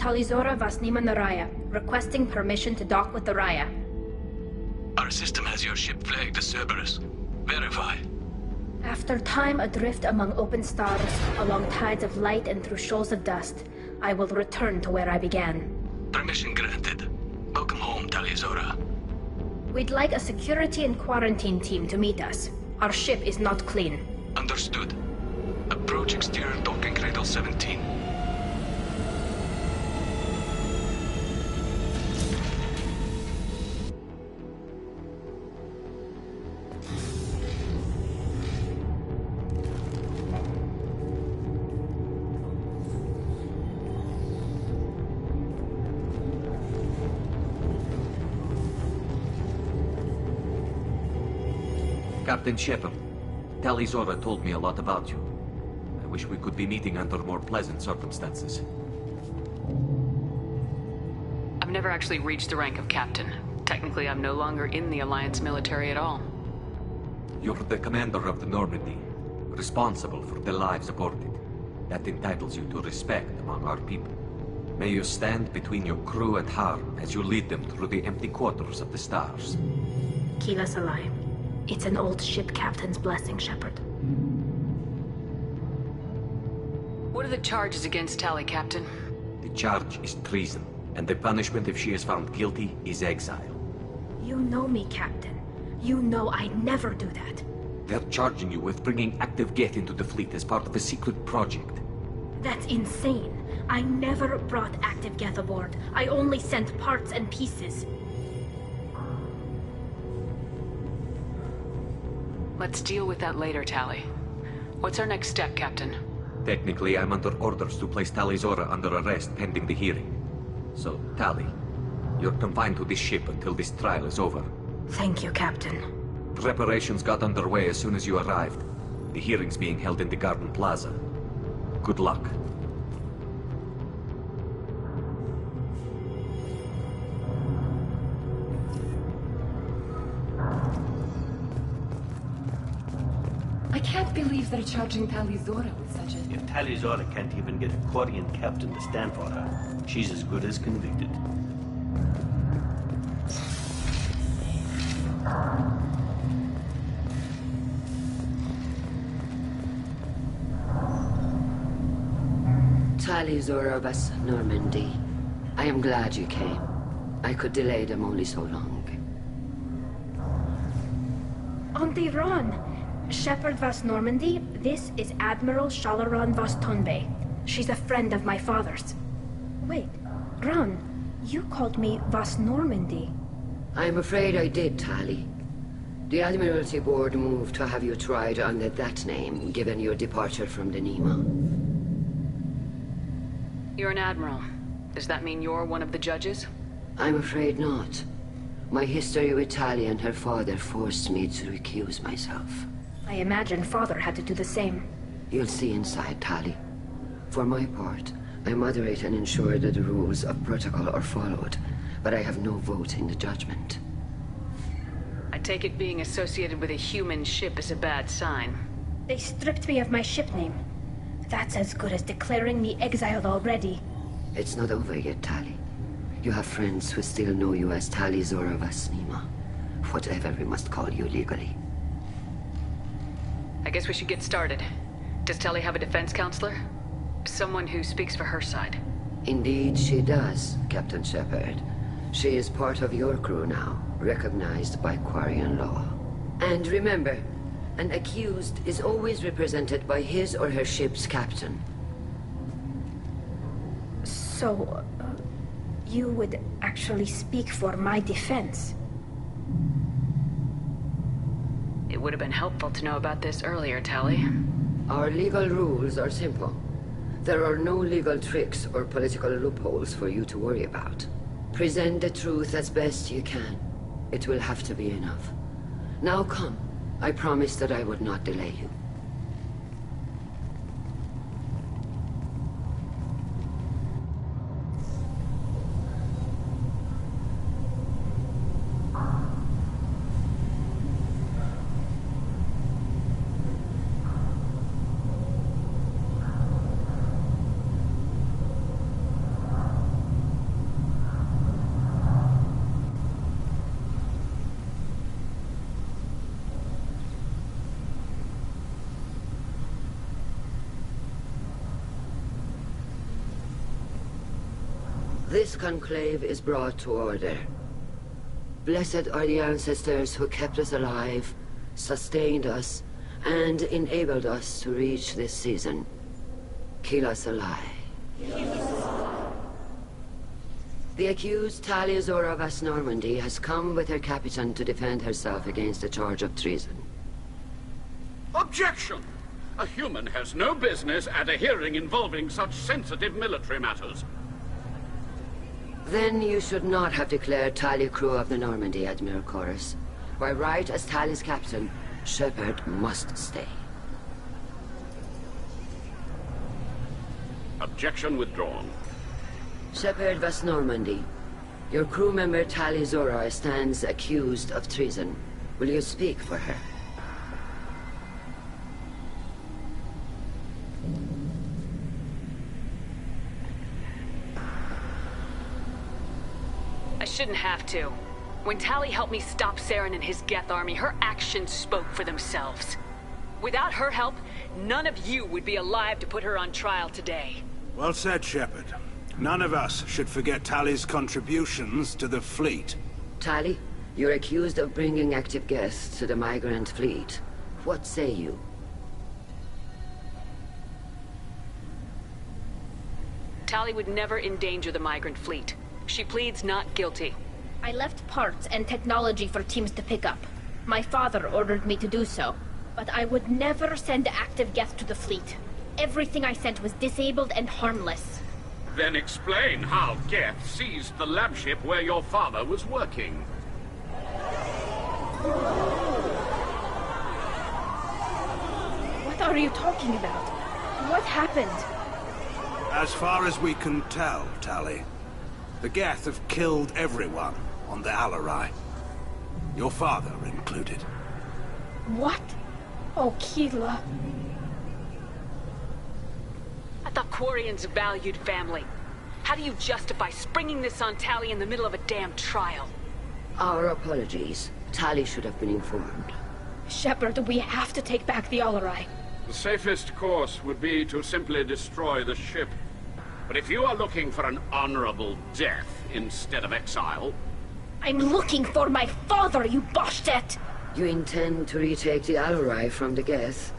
Talizora Vasnima Naraya, requesting permission to dock with the Raya. Our system has your ship flagged as Cerberus. Verify. After time adrift among open stars, along tides of light and through shoals of dust, I will return to where I began. Permission granted. Welcome home, Talizora. We'd like a security and quarantine team to meet us. Our ship is not clean. Understood. Approach exterior docking cradle 17. Captain Shephard, Talizora told me a lot about you. I wish we could be meeting under more pleasant circumstances. I've never actually reached the rank of captain. Technically, I'm no longer in the Alliance military at all. You're the commander of the Normandy, responsible for the lives aborted. That entitles you to respect among our people. May you stand between your crew and harm as you lead them through the empty quarters of the stars. Keep us alive. It's an old ship captain's blessing, Shephard. What are the charges against Tali, Captain? The charge is treason, and the punishment if she is found guilty is exile. You know me, Captain. You know I'd never do that. They're charging you with bringing active Geth into the fleet as part of a secret project. That's insane. I never brought active Geth aboard. I only sent parts and pieces. Let's deal with that later, Tali. What's our next step, Captain? Technically, I'm under orders to place Talizora under arrest pending the hearing. So, Tali, you're confined to this ship until this trial is over. Thank you, Captain. Preparations got underway as soon as you arrived. The hearing's being held in the Garden Plaza. Good luck. I can't believe they're charging Talizora with such a... If Talizora can't even get a Quarian captain to stand for her, she's as good as convicted. Talizora vas Normandy. I am glad you came. I could delay them only so long. Auntie Ron! Shepherd vas Normandy, this is Admiral Shalaron vas Tonbe. She's a friend of my father's. Wait, Ron, you called me vas Normandy. I'm afraid I did, Tali. The Admiralty Board moved to have you tried under that name, given your departure from the Nima. You're an admiral. Does that mean you're one of the judges? I'm afraid not. My history with Tali and her father forced me to recuse myself. I imagine father had to do the same. You'll see inside, Tali. For my part, I moderate and ensure that the rules of protocol are followed, but I have no vote in the judgment. I take it being associated with a human ship is a bad sign. They stripped me of my ship name. That's as good as declaring me exiled already. It's not over yet, Tali. You have friends who still know you as Talizora vas Nima. Whatever we must call you legally. I guess we should get started. Does Tali have a defense counselor? Someone who speaks for her side. Indeed she does, Captain Shephard. She is part of your crew now, recognized by Quarian law. And remember, an accused is always represented by his or her ship's captain. So, you would actually speak for my defense? It would have been helpful to know about this earlier, Tali. Our legal rules are simple. There are no legal tricks or political loopholes for you to worry about. Present the truth as best you can. It will have to be enough. Now come. I promised that I would not delay you. This conclave is brought to order. Blessed are the ancestors who kept us alive, sustained us, and enabled us to reach this season. Keep us alive. The accused Taliazora Vas Normandy has come with her captain to defend herself against a charge of treason. Objection! A human has no business at a hearing involving such sensitive military matters. Then you should not have declared Tali crew of the Normandy, Admiral Chorus. By right as Tali's captain, Shephard must stay. Objection withdrawn. Shephard Vas Normandy, your crew member Tali Zora stands accused of treason. Will you speak for her? I shouldn't have to. When Tali helped me stop Saren and his Geth army, her actions spoke for themselves. Without her help, none of you would be alive to put her on trial today. Well said, Shephard. None of us should forget Tali's contributions to the fleet. Tali, you're accused of bringing active Geth to the migrant fleet. What say you? Tali would never endanger the migrant fleet. She pleads not guilty. I left parts and technology for teams to pick up. My father ordered me to do so. But I would never send active Geth to the fleet. Everything I sent was disabled and harmless. Then explain how Geth seized the lab ship where your father was working. What are you talking about? What happened? As far as we can tell, Tali, the Geth have killed everyone on the Alarai. Your father included. What? Oh, Keela. I thought Quarians valued family. How do you justify springing this on Tali in the middle of a damn trial? Our apologies. Tali should have been informed. Shephard, we have to take back the Alarai. The safest course would be to simply destroy the ship. But if you are looking for an honorable death instead of exile... I'm looking for my father, you bastet! You intend to retake the Alarai from the Geth?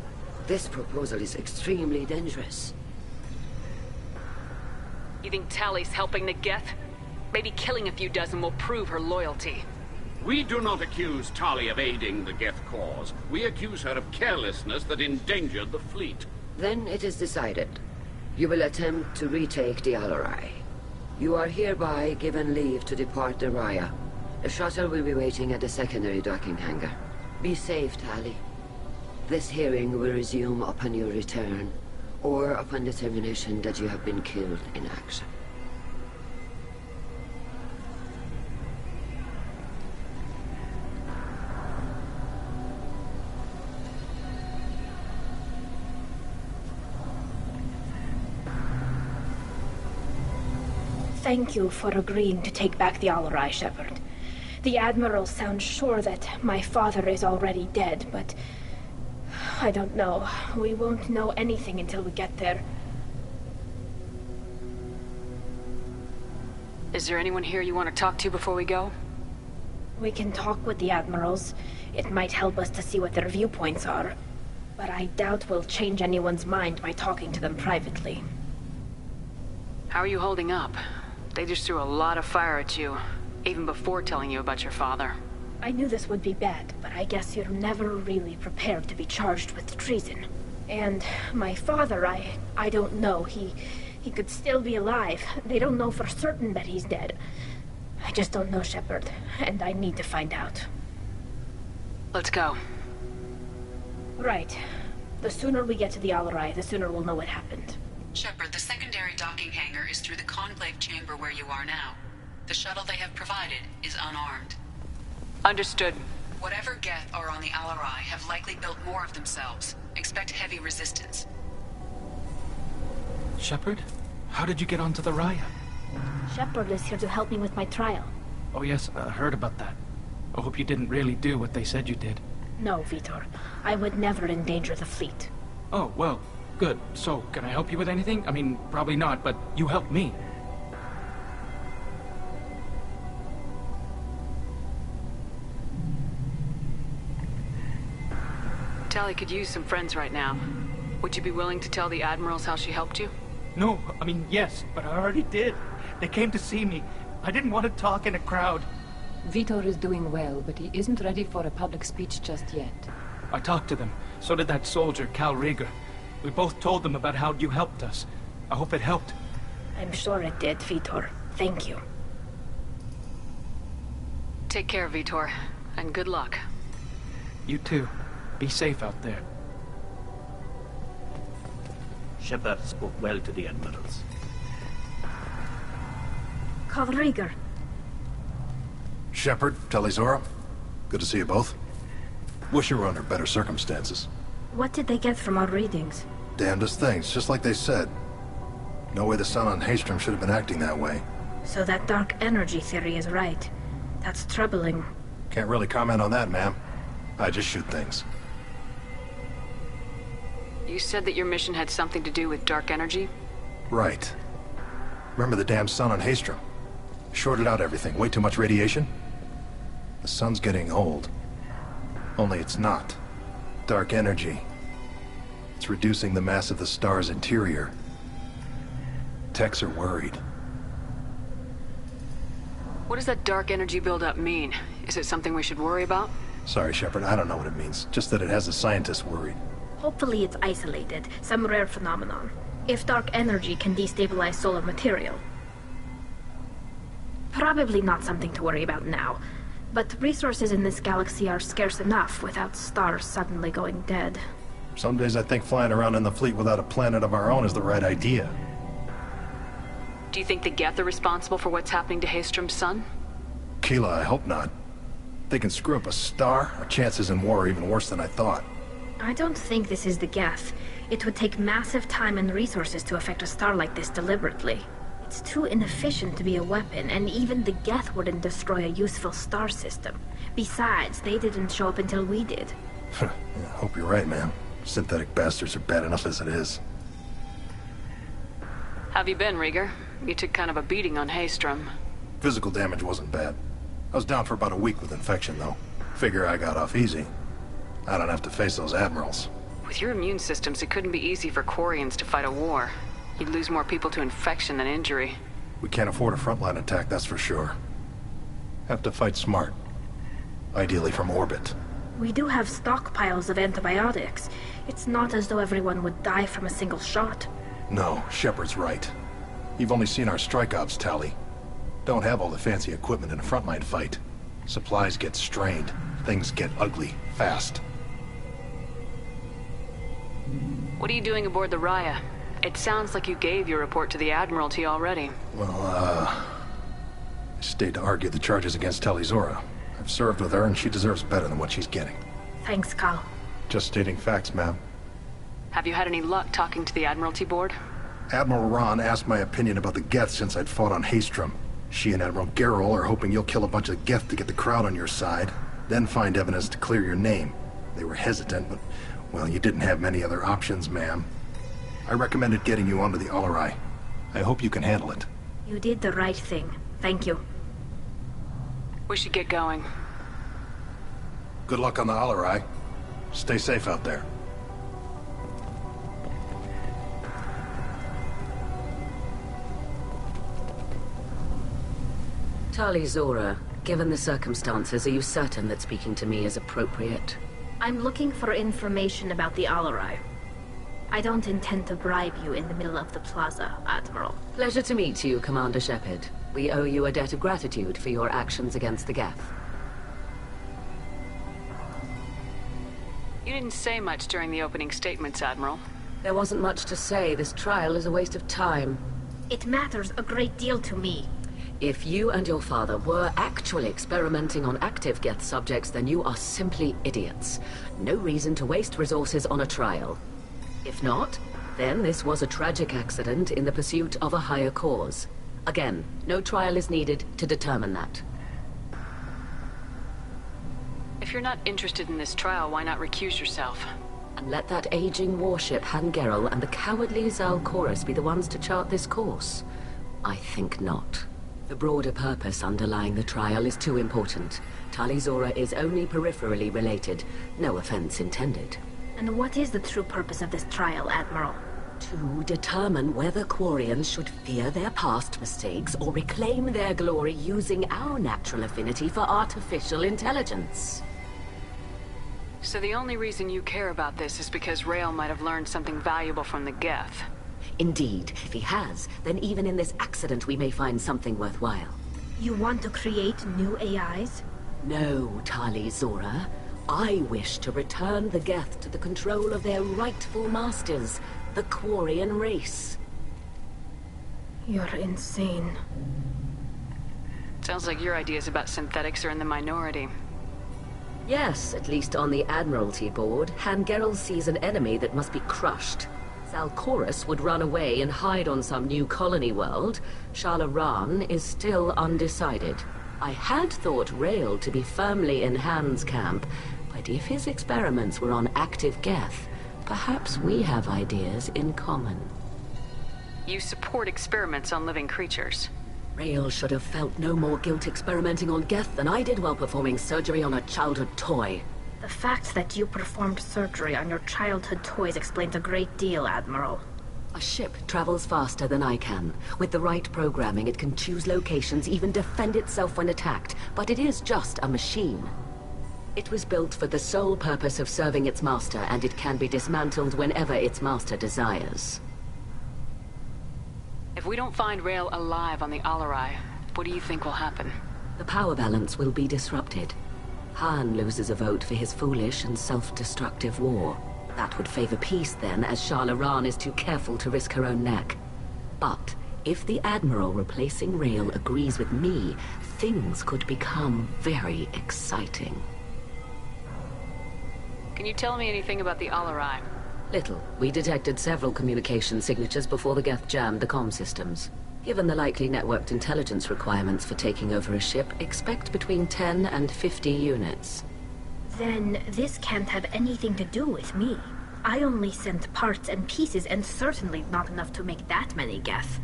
This proposal is extremely dangerous. You think Tali's helping the Geth? Maybe killing a few dozen will prove her loyalty. We do not accuse Tali of aiding the Geth cause. We accuse her of carelessness that endangered the fleet. Then it is decided. You will attempt to retake the Alarai. You are hereby given leave to depart the Raya. The shuttle will be waiting at the secondary docking hangar. Be safe, Tali. This hearing will resume upon your return, or upon determination that you have been killed in action. Thank you for agreeing to take back the Alarai, Shephard. The Admiral sounds sure that my father is already dead, but... I don't know. We won't know anything until we get there. Is there anyone here you want to talk to before we go? We can talk with the Admirals. It might help us to see what their viewpoints are. But I doubt we'll change anyone's mind by talking to them privately. How are you holding up? They just threw a lot of fire at you, even before telling you about your father. I knew this would be bad, but I guess you're never really prepared to be charged with treason. And my father, I don't know. He could still be alive. They don't know for certain that he's dead. I just don't know, Shephard, and I need to find out. Let's go. Right. The sooner we get to the Alarai, the sooner we'll know what happened. Shephard, the secondary docking hangar is through the conclave chamber where you are now. The shuttle they have provided is unarmed. Understood. Whatever Geth are on the Alarai have likely built more of themselves. Expect heavy resistance. Shephard? How did you get onto the Raya? Shephard is here to help me with my trial. Oh yes, I heard about that. I hope you didn't really do what they said you did. No, Vitor. I would never endanger the fleet. Oh, well, good. So, can I help you with anything? I mean, probably not, but you helped me. Tali could use some friends right now. Would you be willing to tell the Admirals how she helped you? No, I mean, yes, but I already did. They came to see me. I didn't want to talk in a crowd. Vitor is doing well, but he isn't ready for a public speech just yet. I talked to them. So did that soldier, Cal Rieger. We both told them about how you helped us. I hope it helped. I'm sure it did, Vitor. Thank you. Take care, Vitor, and good luck. You too. Be safe out there. Shephard spoke well to the Admirals. Cal Rieger. Shephard, Talizora. Good to see you both. Wish you were under better circumstances. What did they get from our readings? Damnedest things, just like they said. No way the sun on Haystrom should have been acting that way. So that dark energy theory is right. That's troubling. Can't really comment on that, ma'am. I just shoot things. You said that your mission had something to do with dark energy? Right. Remember the damn sun on Haystrom? Shorted out everything. Way too much radiation? The sun's getting old. Only it's not. Dark energy. It's reducing the mass of the star's interior. Techs are worried. What does that dark energy buildup mean? Is it something we should worry about? Sorry, Shepherd, I don't know what it means. Just that it has the scientists worried. Hopefully it's isolated, some rare phenomenon. If dark energy can destabilize solar material. Probably not something to worry about now. But resources in this galaxy are scarce enough without stars suddenly going dead. Some days I think flying around in the fleet without a planet of our own is the right idea. Do you think the Geth are responsible for what's happening to Haystrom's sun? Keela, I hope not. They can screw up a star. Our chances in war are even worse than I thought. I don't think this is the Geth. It would take massive time and resources to affect a star like this deliberately. It's too inefficient to be a weapon, and even the Geth wouldn't destroy a useful star system. Besides, they didn't show up until we did. I hope you're right, man. Synthetic bastards are bad enough as it is. Have you been, Rieger? You took kind of a beating on Haystrom. Physical damage wasn't bad. I was down for about a week with infection, though. Figure I got off easy. I don't have to face those admirals. With your immune systems, it couldn't be easy for Quarians to fight a war. You'd lose more people to infection than injury. We can't afford a frontline attack, that's for sure. Have to fight smart. Ideally from orbit. We do have stockpiles of antibiotics. It's not as though everyone would die from a single shot. No, Shepherd's right. You've only seen our strike ops tally. Don't have all the fancy equipment in a frontline fight. Supplies get strained. Things get ugly, fast. What are you doing aboard the Raya? It sounds like you gave your report to the Admiralty already. Well, I stayed to argue the charges against Talizora. I've served with her, and she deserves better than what she's getting. Thanks, Cal. Just stating facts, ma'am. Have you had any luck talking to the Admiralty board? Admiral Ron asked my opinion about the Geth since I'd fought on Haystrom. She and Admiral Gerrel are hoping you'll kill a bunch of Geth to get the crowd on your side, then find evidence to clear your name. They were hesitant, but, well, you didn't have many other options, ma'am. I recommended getting you onto the Alarai. I hope you can handle it. You did the right thing. Thank you. We should get going. Good luck on the Alarai. Stay safe out there. Talizora, given the circumstances, are you certain that speaking to me is appropriate? I'm looking for information about the Alarai. I don't intend to bribe you in the middle of the plaza, Admiral. Pleasure to meet you, Commander Shephard. We owe you a debt of gratitude for your actions against the Geth. You didn't say much during the opening statements, Admiral. There wasn't much to say. This trial is a waste of time. It matters a great deal to me. If you and your father were actually experimenting on active Geth subjects, then you are simply idiots. No reason to waste resources on a trial. If not, then this was a tragic accident in the pursuit of a higher cause. Again, no trial is needed to determine that. If you're not interested in this trial, why not recuse yourself? And let that aging warship Han Gerrel and the cowardly Zal Chorus be the ones to chart this course? I think not. The broader purpose underlying the trial is too important. Talizora is only peripherally related. No offense intended. And what is the true purpose of this trial, Admiral? To determine whether Quarians should fear their past mistakes or reclaim their glory using our natural affinity for artificial intelligence. So the only reason you care about this is because Rael might have learned something valuable from the Geth. Indeed. If he has, then even in this accident we may find something worthwhile. You want to create new AIs? No, Tali Zora. I wish to return the Geth to the control of their rightful masters, the Quarian race. You're insane. Sounds like your ideas about synthetics are in the minority. Yes, at least on the Admiralty board, Hangerel sees an enemy that must be crushed. Zalcorus would run away and hide on some new colony world. Shalaran is still undecided. I had thought Rael to be firmly in Han's camp, but if his experiments were on active Geth, perhaps we have ideas in common. You support experiments on living creatures. Rael should have felt no more guilt experimenting on Geth than I did while performing surgery on a childhood toy. The fact that you performed surgery on your childhood toys explains a great deal, Admiral. A ship travels faster than I can. With the right programming, it can choose locations, even defend itself when attacked, but it is just a machine. It was built for the sole purpose of serving its master, and it can be dismantled whenever its master desires. If we don't find Rael alive on the Alarai, what do you think will happen? The power balance will be disrupted. Han loses a vote for his foolish and self-destructive war. That would favor peace then, as Shalaran is too careful to risk her own neck. But if the Admiral replacing Rael agrees with me, things could become very exciting. Can you tell me anything about the Alarai? Little. We detected several communication signatures before the Geth jammed the comm systems. Given the likely networked intelligence requirements for taking over a ship, expect between 10 and 50 units. Then this can't have anything to do with me. I only sent parts and pieces, and certainly not enough to make that many Geth.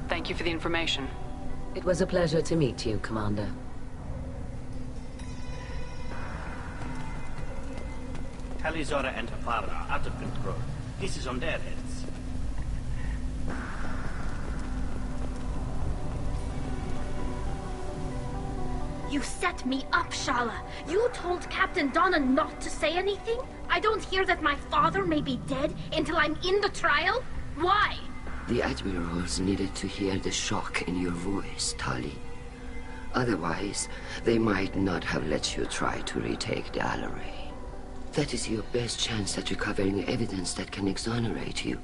Thank you for the information. It was a pleasure to meet you, Commander. Tali Zora and her father are out of control. This is on their heads. You set me up, Shala. You told Captain Donna not to say anything? I don't hear that my father may be dead until I'm in the trial? Why? The Admirals needed to hear the shock in your voice, Tali. Otherwise, they might not have let you try to retake the Alarai. That is your best chance at recovering evidence that can exonerate you.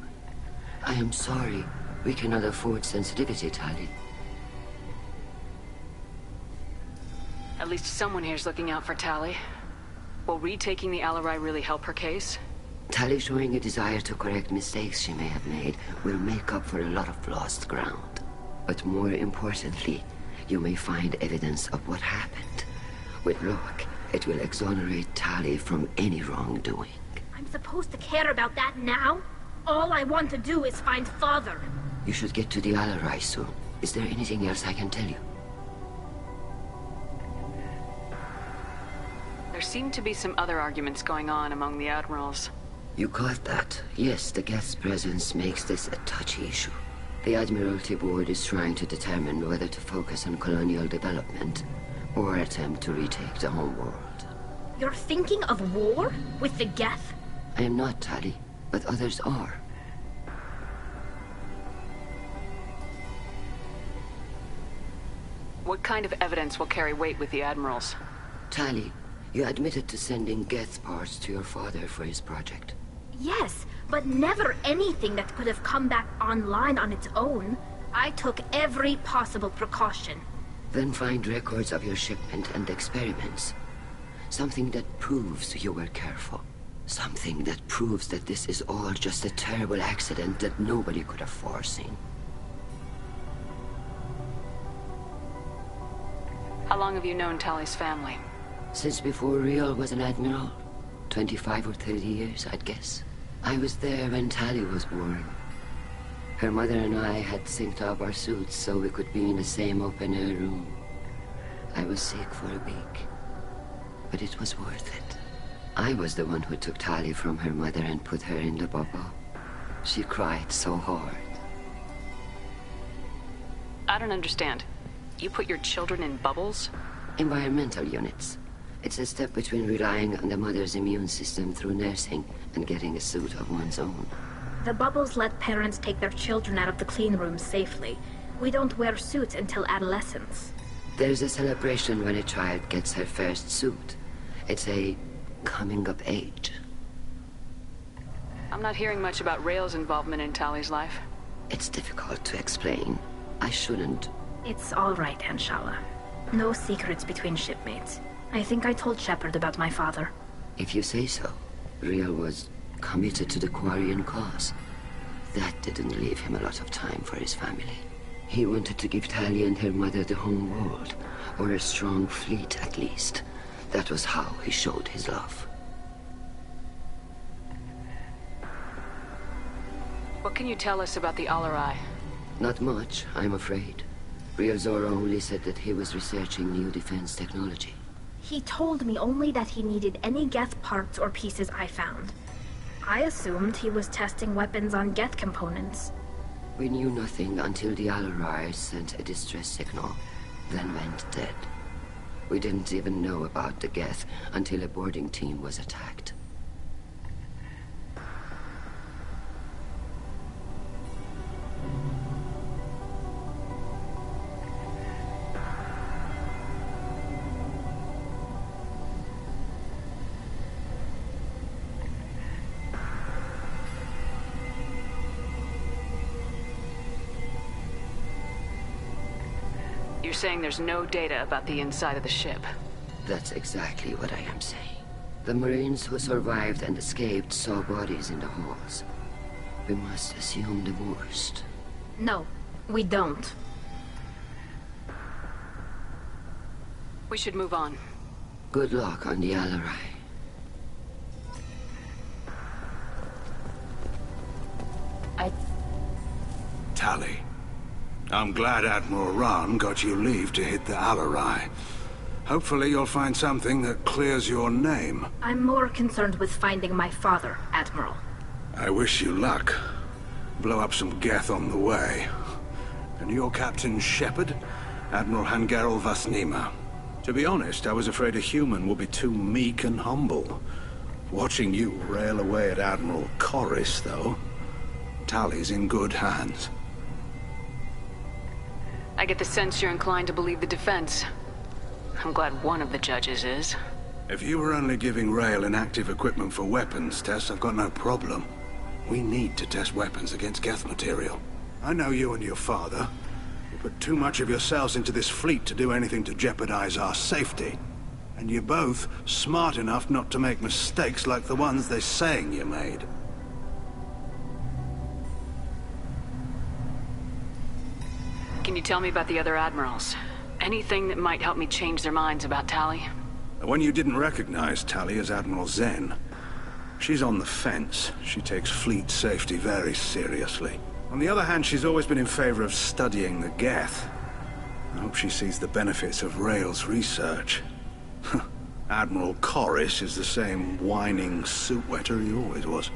I am sorry. We cannot afford sensitivity, Tali. At least someone here's looking out for Tali. Will retaking the Alarai really help her case? Tali showing a desire to correct mistakes she may have made will make up for a lot of lost ground. But more importantly, you may find evidence of what happened. With luck, it will exonerate Tali from any wrongdoing. I'm supposed to care about that now? All I want to do is find Father. You should get to the Alarai soon. Is there anything else I can tell you? There seem to be some other arguments going on among the Admirals. You caught that. Yes, the Geth's presence makes this a touchy issue. The Admiralty Board is trying to determine whether to focus on colonial development or attempt to retake the homeworld. You're thinking of war? With the Geth? I am not, Tali, but others are. What kind of evidence will carry weight with the Admirals? Tali, you admitted to sending Geth parts to your father for his project. Yes, but never anything that could have come back online on its own. I took every possible precaution. Then find records of your shipment and experiments. Something that proves you were careful. Something that proves that this is all just a terrible accident that nobody could have foreseen. How long have you known Tali's family? Since before Rael was an admiral. 25 or 30 years, I'd guess. I was there when Tali was born. Her mother and I had synced up our suits so we could be in the same open-air room. I was sick for a week. but it was worth it. I was the one who took Tali from her mother and put her in the bubble. She cried so hard. I don't understand. You put your children in bubbles? Environmental units. It's a step between relying on the mother's immune system through nursing and getting a suit of one's own. The bubbles let parents take their children out of the clean rooms safely. We don't wear suits until adolescence. There's a celebration when a child gets her first suit. It's a coming of age. I'm not hearing much about Rael's involvement in Tali's life. It's difficult to explain. I shouldn't. It's all right, Anshala. No secrets between shipmates. I think I told Shephard about my father. If you say so. Rael was committed to the Quarian cause. That didn't leave him a lot of time for his family. He wanted to give Tali and her mother the home world, or a strong fleet at least. That was how he showed his love. What can you tell us about the Alarai? Not much, I'm afraid. Real Zora only said that he was researching new defense technology. He told me only that he needed any Geth parts or pieces I found. I assumed he was testing weapons on Geth components. We knew nothing until the Alarai sent a distress signal, then went dead. We didn't even know about the Geth until a boarding team was attacked. You're saying there's no data about the inside of the ship? That's exactly what I am saying. The Marines who survived and escaped saw bodies in the halls. We must assume the worst. No, we don't. We should move on. Good luck on the Alarai. Tali. I'm glad Admiral Rahn got you leave to hit the Alarai. Hopefully you'll find something that clears your name. I'm more concerned with finding my father, Admiral. I wish you luck. Blow up some Geth on the way. And your Captain Shephard? Admiral Hangarel Vasnima. To be honest, I was afraid a human would be too meek and humble. Watching you rail away at Admiral Corris, though. Tali's in good hands. I get the sense you're inclined to believe the defense. I'm glad one of the judges is. If you were only giving Rael inactive equipment for weapons tests, I've got no problem. We need to test weapons against Geth material. I know you and your father. You put too much of yourselves into this fleet to do anything to jeopardize our safety. And you're both smart enough not to make mistakes like the ones they're saying you made. Can you tell me about the other admirals? Anything that might help me change their minds about Tali? The one you didn't recognize, Tali, is Admiral Zen. She's on the fence. She takes fleet safety very seriously. On the other hand, she's always been in favor of studying the Geth. I hope she sees the benefits of Rael's research. Admiral Corris is the same whining suit-wetter he always was.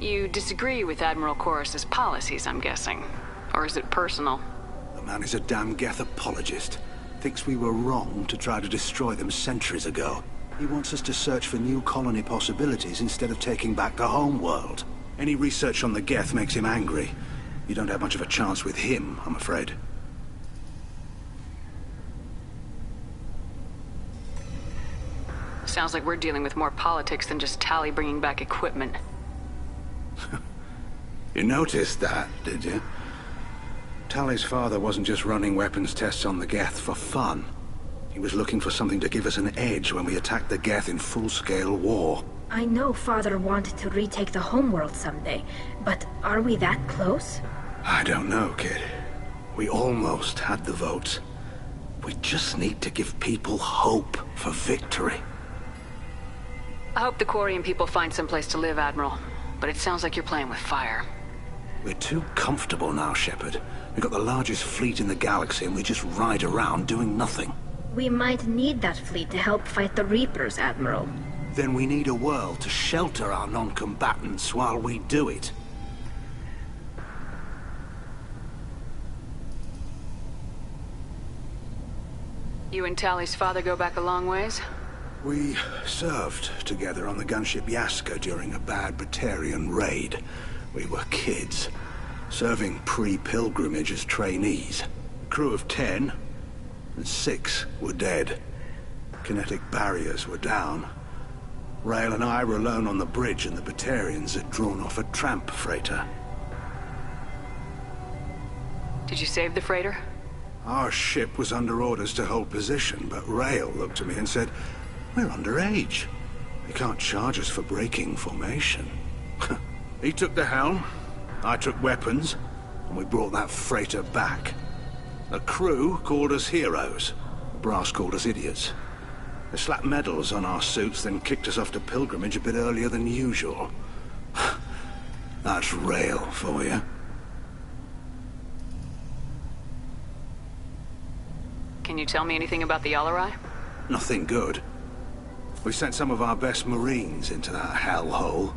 You disagree with Admiral Corris's policies, I'm guessing. Or is it personal? The man is a damn Geth apologist. Thinks we were wrong to try to destroy them centuries ago. He wants us to search for new colony possibilities instead of taking back the home world. Any research on the Geth makes him angry. You don't have much of a chance with him, I'm afraid. Sounds like we're dealing with more politics than just Tali bringing back equipment. You noticed that, did you? Tali's father wasn't just running weapons tests on the Geth for fun. He was looking for something to give us an edge when we attacked the Geth in full-scale war. I know Father wanted to retake the homeworld someday, but are we that close? I don't know, kid. We almost had the votes. We just need to give people hope for victory. I hope the Quarian people find someplace to live, Admiral. But it sounds like you're playing with fire. We're too comfortable now, Shephard. We've got the largest fleet in the galaxy and we just ride around doing nothing. We might need that fleet to help fight the Reapers, Admiral. Then we need a world to shelter our non-combatants while we do it. You and Tally's father go back a long ways? We served together on the gunship Yaska during a bad Batarian raid. We were kids, serving pre-pilgrimage as trainees. A crew of 10, and 6 were dead. Kinetic barriers were down. Rail and I were alone on the bridge, and the Batarians had drawn off a tramp freighter. Did you save the freighter? Our ship was under orders to hold position, but Rail looked at me and said, "We're underage. They can't charge us for breaking formation." He took the helm, I took weapons, and we brought that freighter back. The crew called us heroes. The brass called us idiots. They slapped medals on our suits, then kicked us off to pilgrimage a bit earlier than usual. That's Rail for you. Can you tell me anything about the Alarai? Nothing good. We sent some of our best Marines into that hellhole.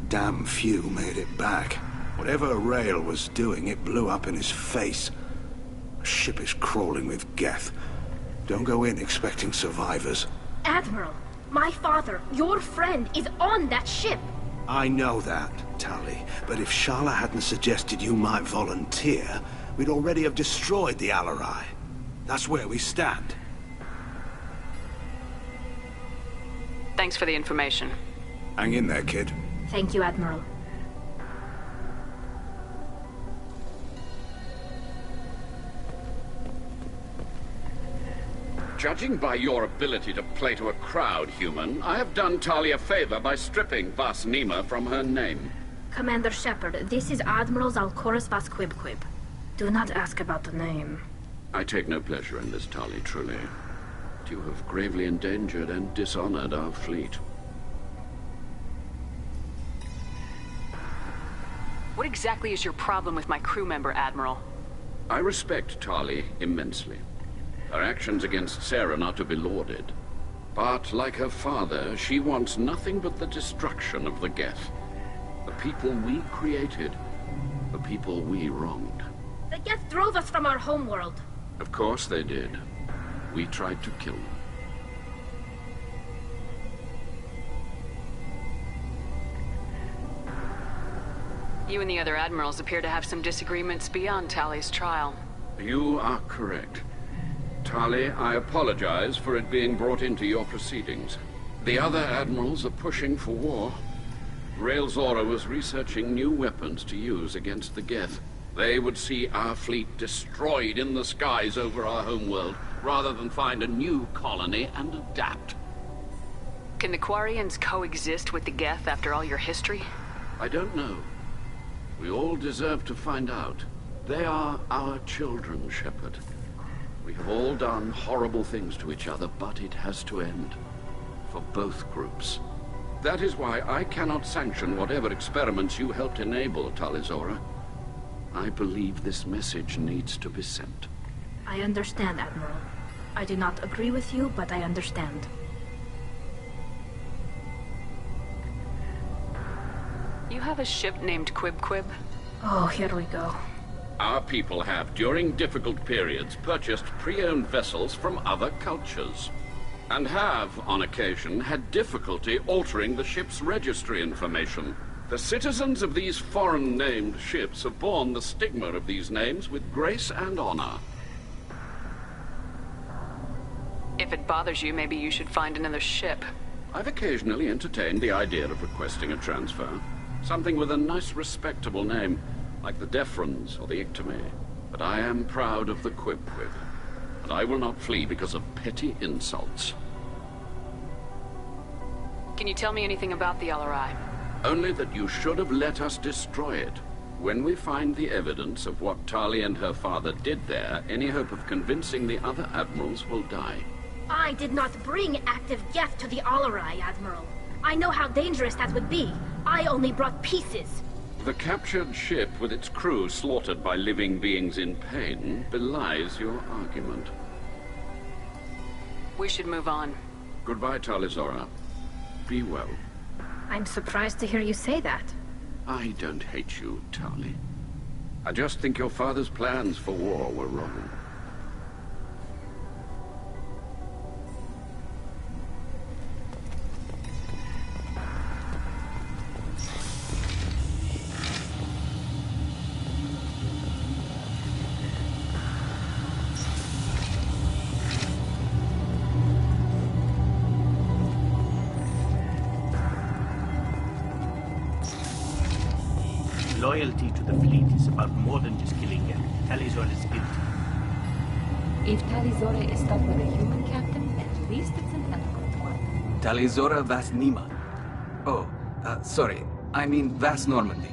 Damn few made it back. Whatever Rail was doing, it blew up in his face. The ship is crawling with Geth. Don't go in expecting survivors. Admiral, my father, your friend, is on that ship. I know that, Tally, but if Shala hadn't suggested you might volunteer, we'd already have destroyed the Alarai. That's where we stand. Thanks for the information. Hang in there, kid. Thank you, Admiral. Judging by your ability to play to a crowd, human, I have done Tali a favor by stripping Vas Nima from her name. Commander Shephard, this is Admiral Zalkoris Vas Quib. Do not ask about the name. I take no pleasure in this, Tali, truly. But you have gravely endangered and dishonored our fleet. What exactly is your problem with my crew member, Admiral? I respect Tali immensely. Her actions against Saren are to be lauded. But, like her father, she wants nothing but the destruction of the Geth. The people we created. The people we wronged. The Geth drove us from our homeworld. Of course they did. We tried to kill them. You and the other admirals appear to have some disagreements beyond Tali's trial. You are correct. Tali, I apologize for it being brought into your proceedings. The other admirals are pushing for war. Rail Zora was researching new weapons to use against the Geth. They would see our fleet destroyed in the skies over our homeworld, rather than find a new colony and adapt. Can the Quarians coexist with the Geth after all your history? I don't know. We all deserve to find out. They are our children, Shephard. We have all done horrible things to each other, but it has to end. For both groups. That is why I cannot sanction whatever experiments you helped enable, Talizora. I believe this message needs to be sent. I understand, Admiral. I do not agree with you, but I understand. You have a ship named Quib? Oh, here we go. Our people have, during difficult periods, purchased pre-owned vessels from other cultures. And have, on occasion, had difficulty altering the ship's registry information. The citizens of these foreign-named ships have borne the stigma of these names with grace and honor. If it bothers you, maybe you should find another ship. I've occasionally entertained the idea of requesting a transfer. Something with a nice, respectable name, like the Defrons or the Ictame. But I am proud of the Quib, and I will not flee because of petty insults. Can you tell me anything about the Alarai? Only that you should have let us destroy it. When we find the evidence of what Tali and her father did there, any hope of convincing the other admirals will die. I did not bring active Geth to the Alarai, Admiral. I know how dangerous that would be. I only brought pieces. The captured ship with its crew slaughtered by living beings in pain belies your argument. We should move on. Goodbye, Talizora. Be well. I'm surprised to hear you say that. I don't hate you, Tali. I just think your father's plans for war were wrong. Loyalty to the fleet is about more than just killing them. Talizora is guilty. If Talizora is stuck with a human captain, at least it's an eloquent one. Talizora Vasnima. Oh, sorry. I mean Vas Normandy.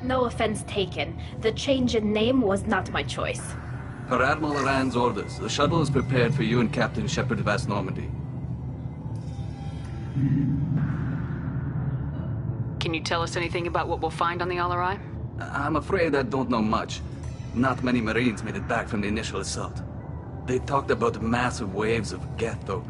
No offense taken. The change in name was not my choice. Per Admiral Rand's orders, the shuttle is prepared for you and Captain Shephard Vas Normandy. Can you tell us anything about what we'll find on the Alarai? I'm afraid I don't know much. Not many Marines made it back from the initial assault. They talked about massive waves of Geth, though.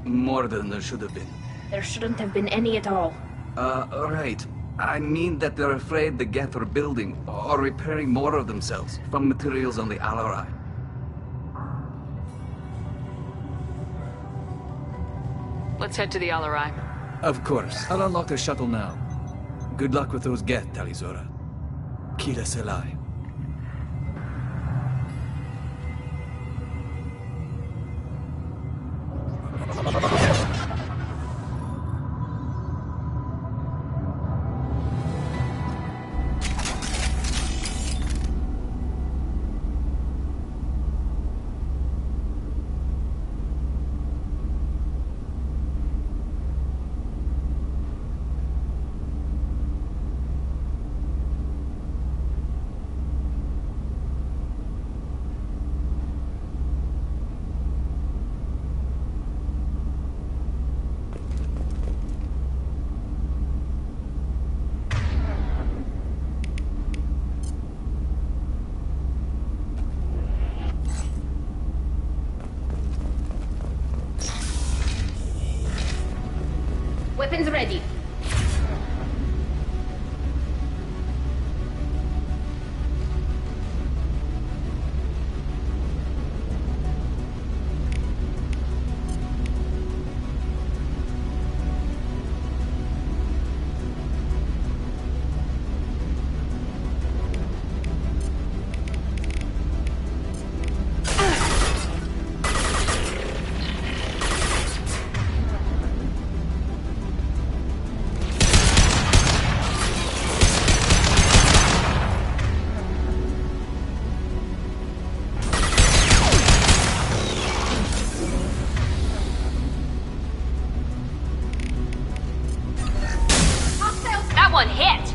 More than there should have been. There shouldn't have been any at all. Right. I mean that they're afraid the Geth are building or repairing more of themselves from materials on the Alarai. Let's head to the Alarai. Of course. I'll unlock the shuttle now. Good luck with those Geth, Talizora. Kila Selai. Weapons ready. One hit!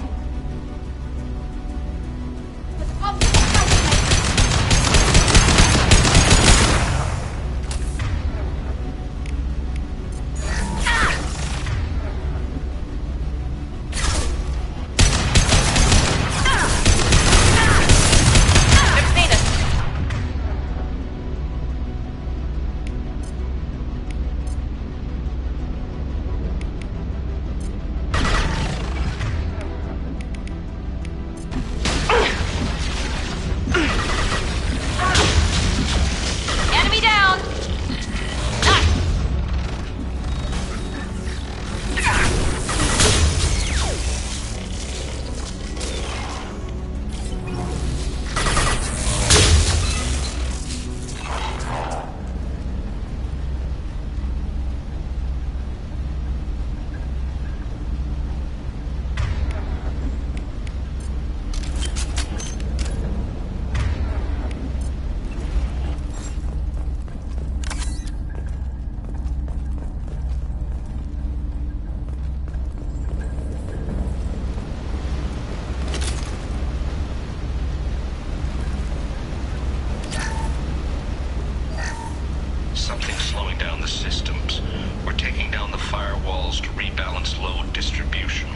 Something's slowing down the systems. We're taking down the firewalls to rebalance load distribution.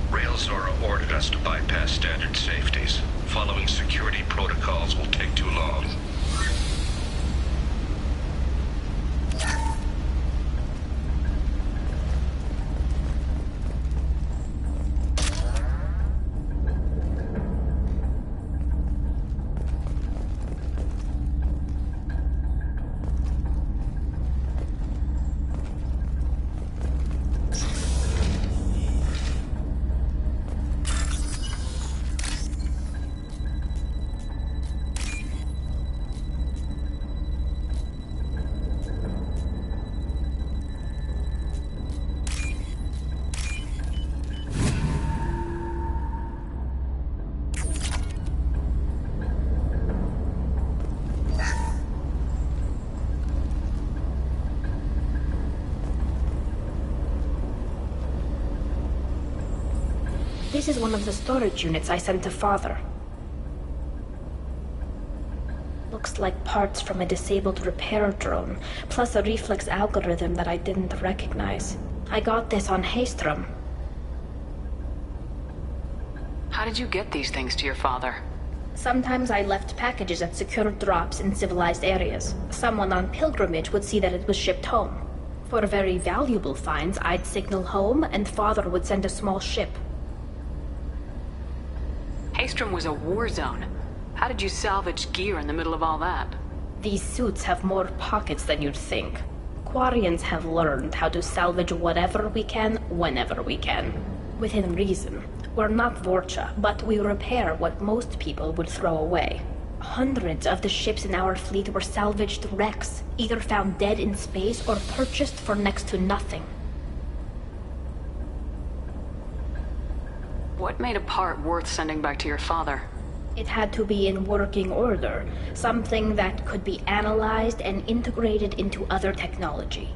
Railzora ordered us to bypass standard safeties. Following security protocols will take too long. This is one of the storage units I sent to Father. Looks like parts from a disabled repair drone, plus a reflex algorithm that I didn't recognize. I got this on Haystrom. How did you get these things to your father? Sometimes I left packages at secure drops in civilized areas. Someone on pilgrimage would see that it was shipped home. For very valuable finds, I'd signal home, and Father would send a small ship. Haystrom was a war zone. How did you salvage gear in the middle of all that? These suits have more pockets than you'd think. Quarians have learned how to salvage whatever we can, whenever we can. Within reason. We're not Vorcha, but we repair what most people would throw away. Hundreds of the ships in our fleet were salvaged wrecks, either found dead in space or purchased for next to nothing. What made a part worth sending back to your father? It had to be in working order, something that could be analyzed and integrated into other technology.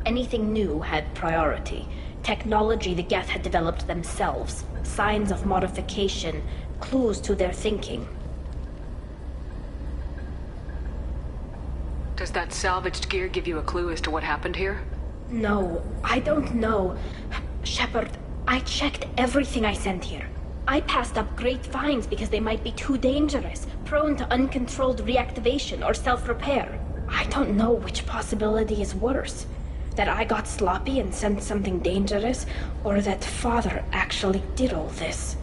Anything new had priority. Technology the Geth had developed themselves, signs of modification, clues to their thinking. Does that salvaged gear give you a clue as to what happened here? No, I don't know. Shephard, I checked everything I sent here. I passed up great finds because they might be too dangerous, prone to uncontrolled reactivation or self-repair. I don't know which possibility is worse. That I got sloppy and sent something dangerous, or that Father actually did all this.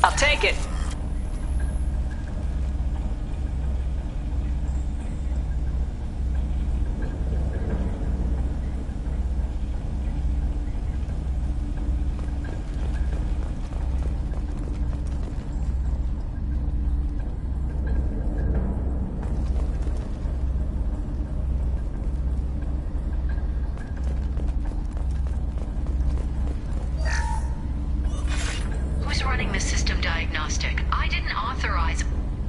I'll take it. Who's running the system diagnostic? I didn't authorize...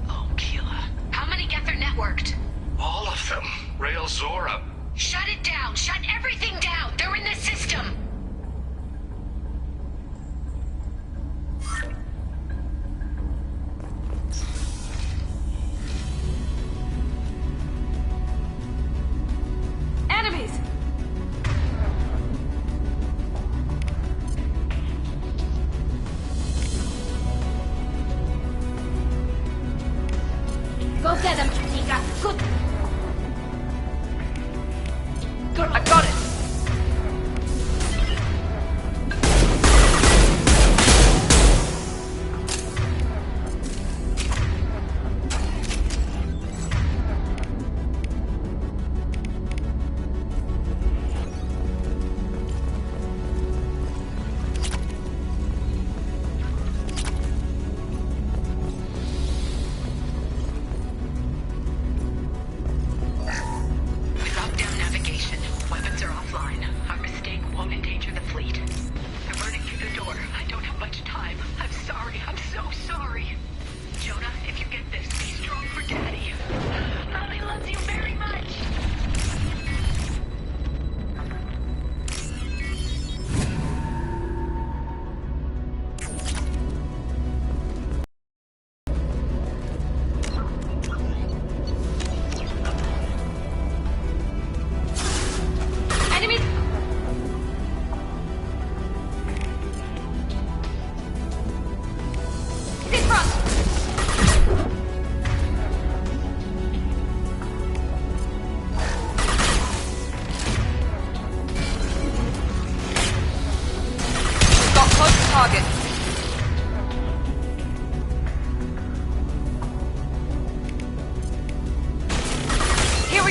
Oh, Keela. How many Geth are networked? All of them. Rail Zora. Shut it down! Shut everything down! They're in the system! Enemies! Go get him, Chica. Good. Good, I got it! Drop down navigation. Weapons are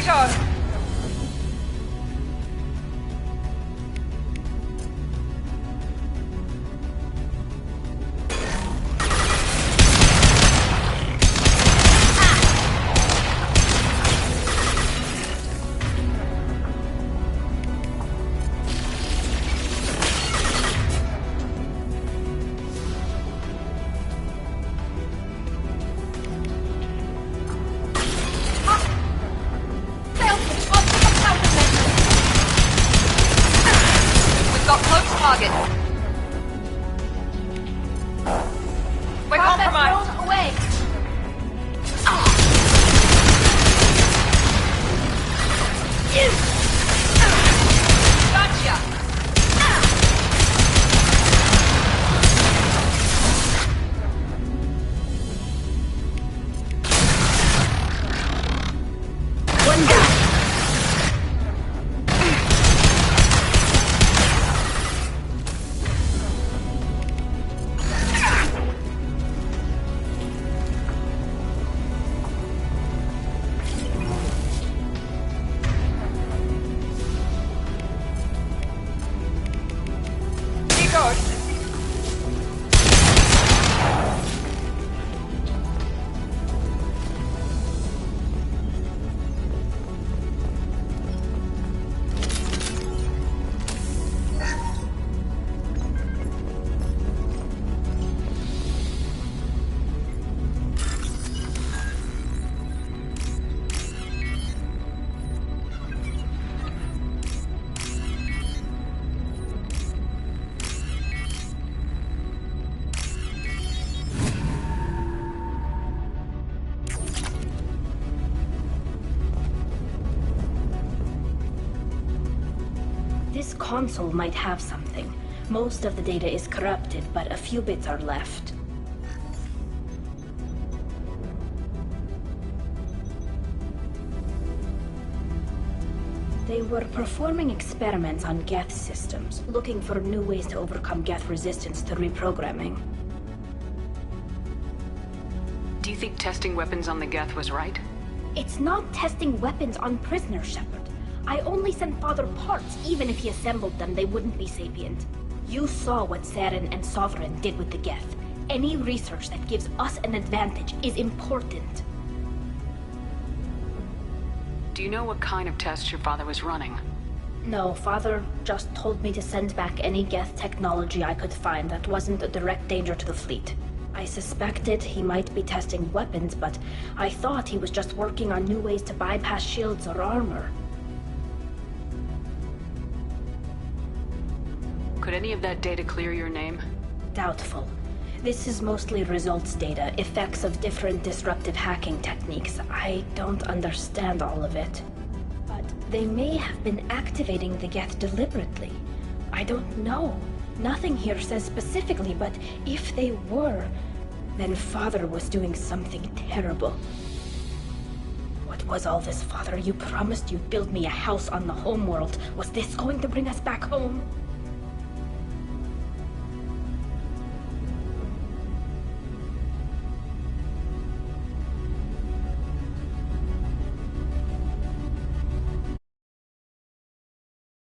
Igor! This console might have something. Most of the data is corrupted, but a few bits are left. They were performing experiments on Geth systems, looking for new ways to overcome Geth resistance to reprogramming. Do you think testing weapons on the Geth was right? It's not testing weapons on prisoners, Shephard. I only sent Father parts. Even if he assembled them, they wouldn't be sapient. You saw what Saren and Sovereign did with the Geth. Any research that gives us an advantage is important. Do you know what kind of tests your father was running? No, Father just told me to send back any Geth technology I could find that wasn't a direct danger to the fleet. I suspected he might be testing weapons, but I thought he was just working on new ways to bypass shields or armor. Could any of that data clear your name? Doubtful. This is mostly results data, effects of different disruptive hacking techniques. I don't understand all of it. But they may have been activating the Geth deliberately. I don't know. Nothing here says specifically, but if they were, then Father was doing something terrible. What was all this, Father? You promised you'd build me a house on the homeworld. Was this going to bring us back home?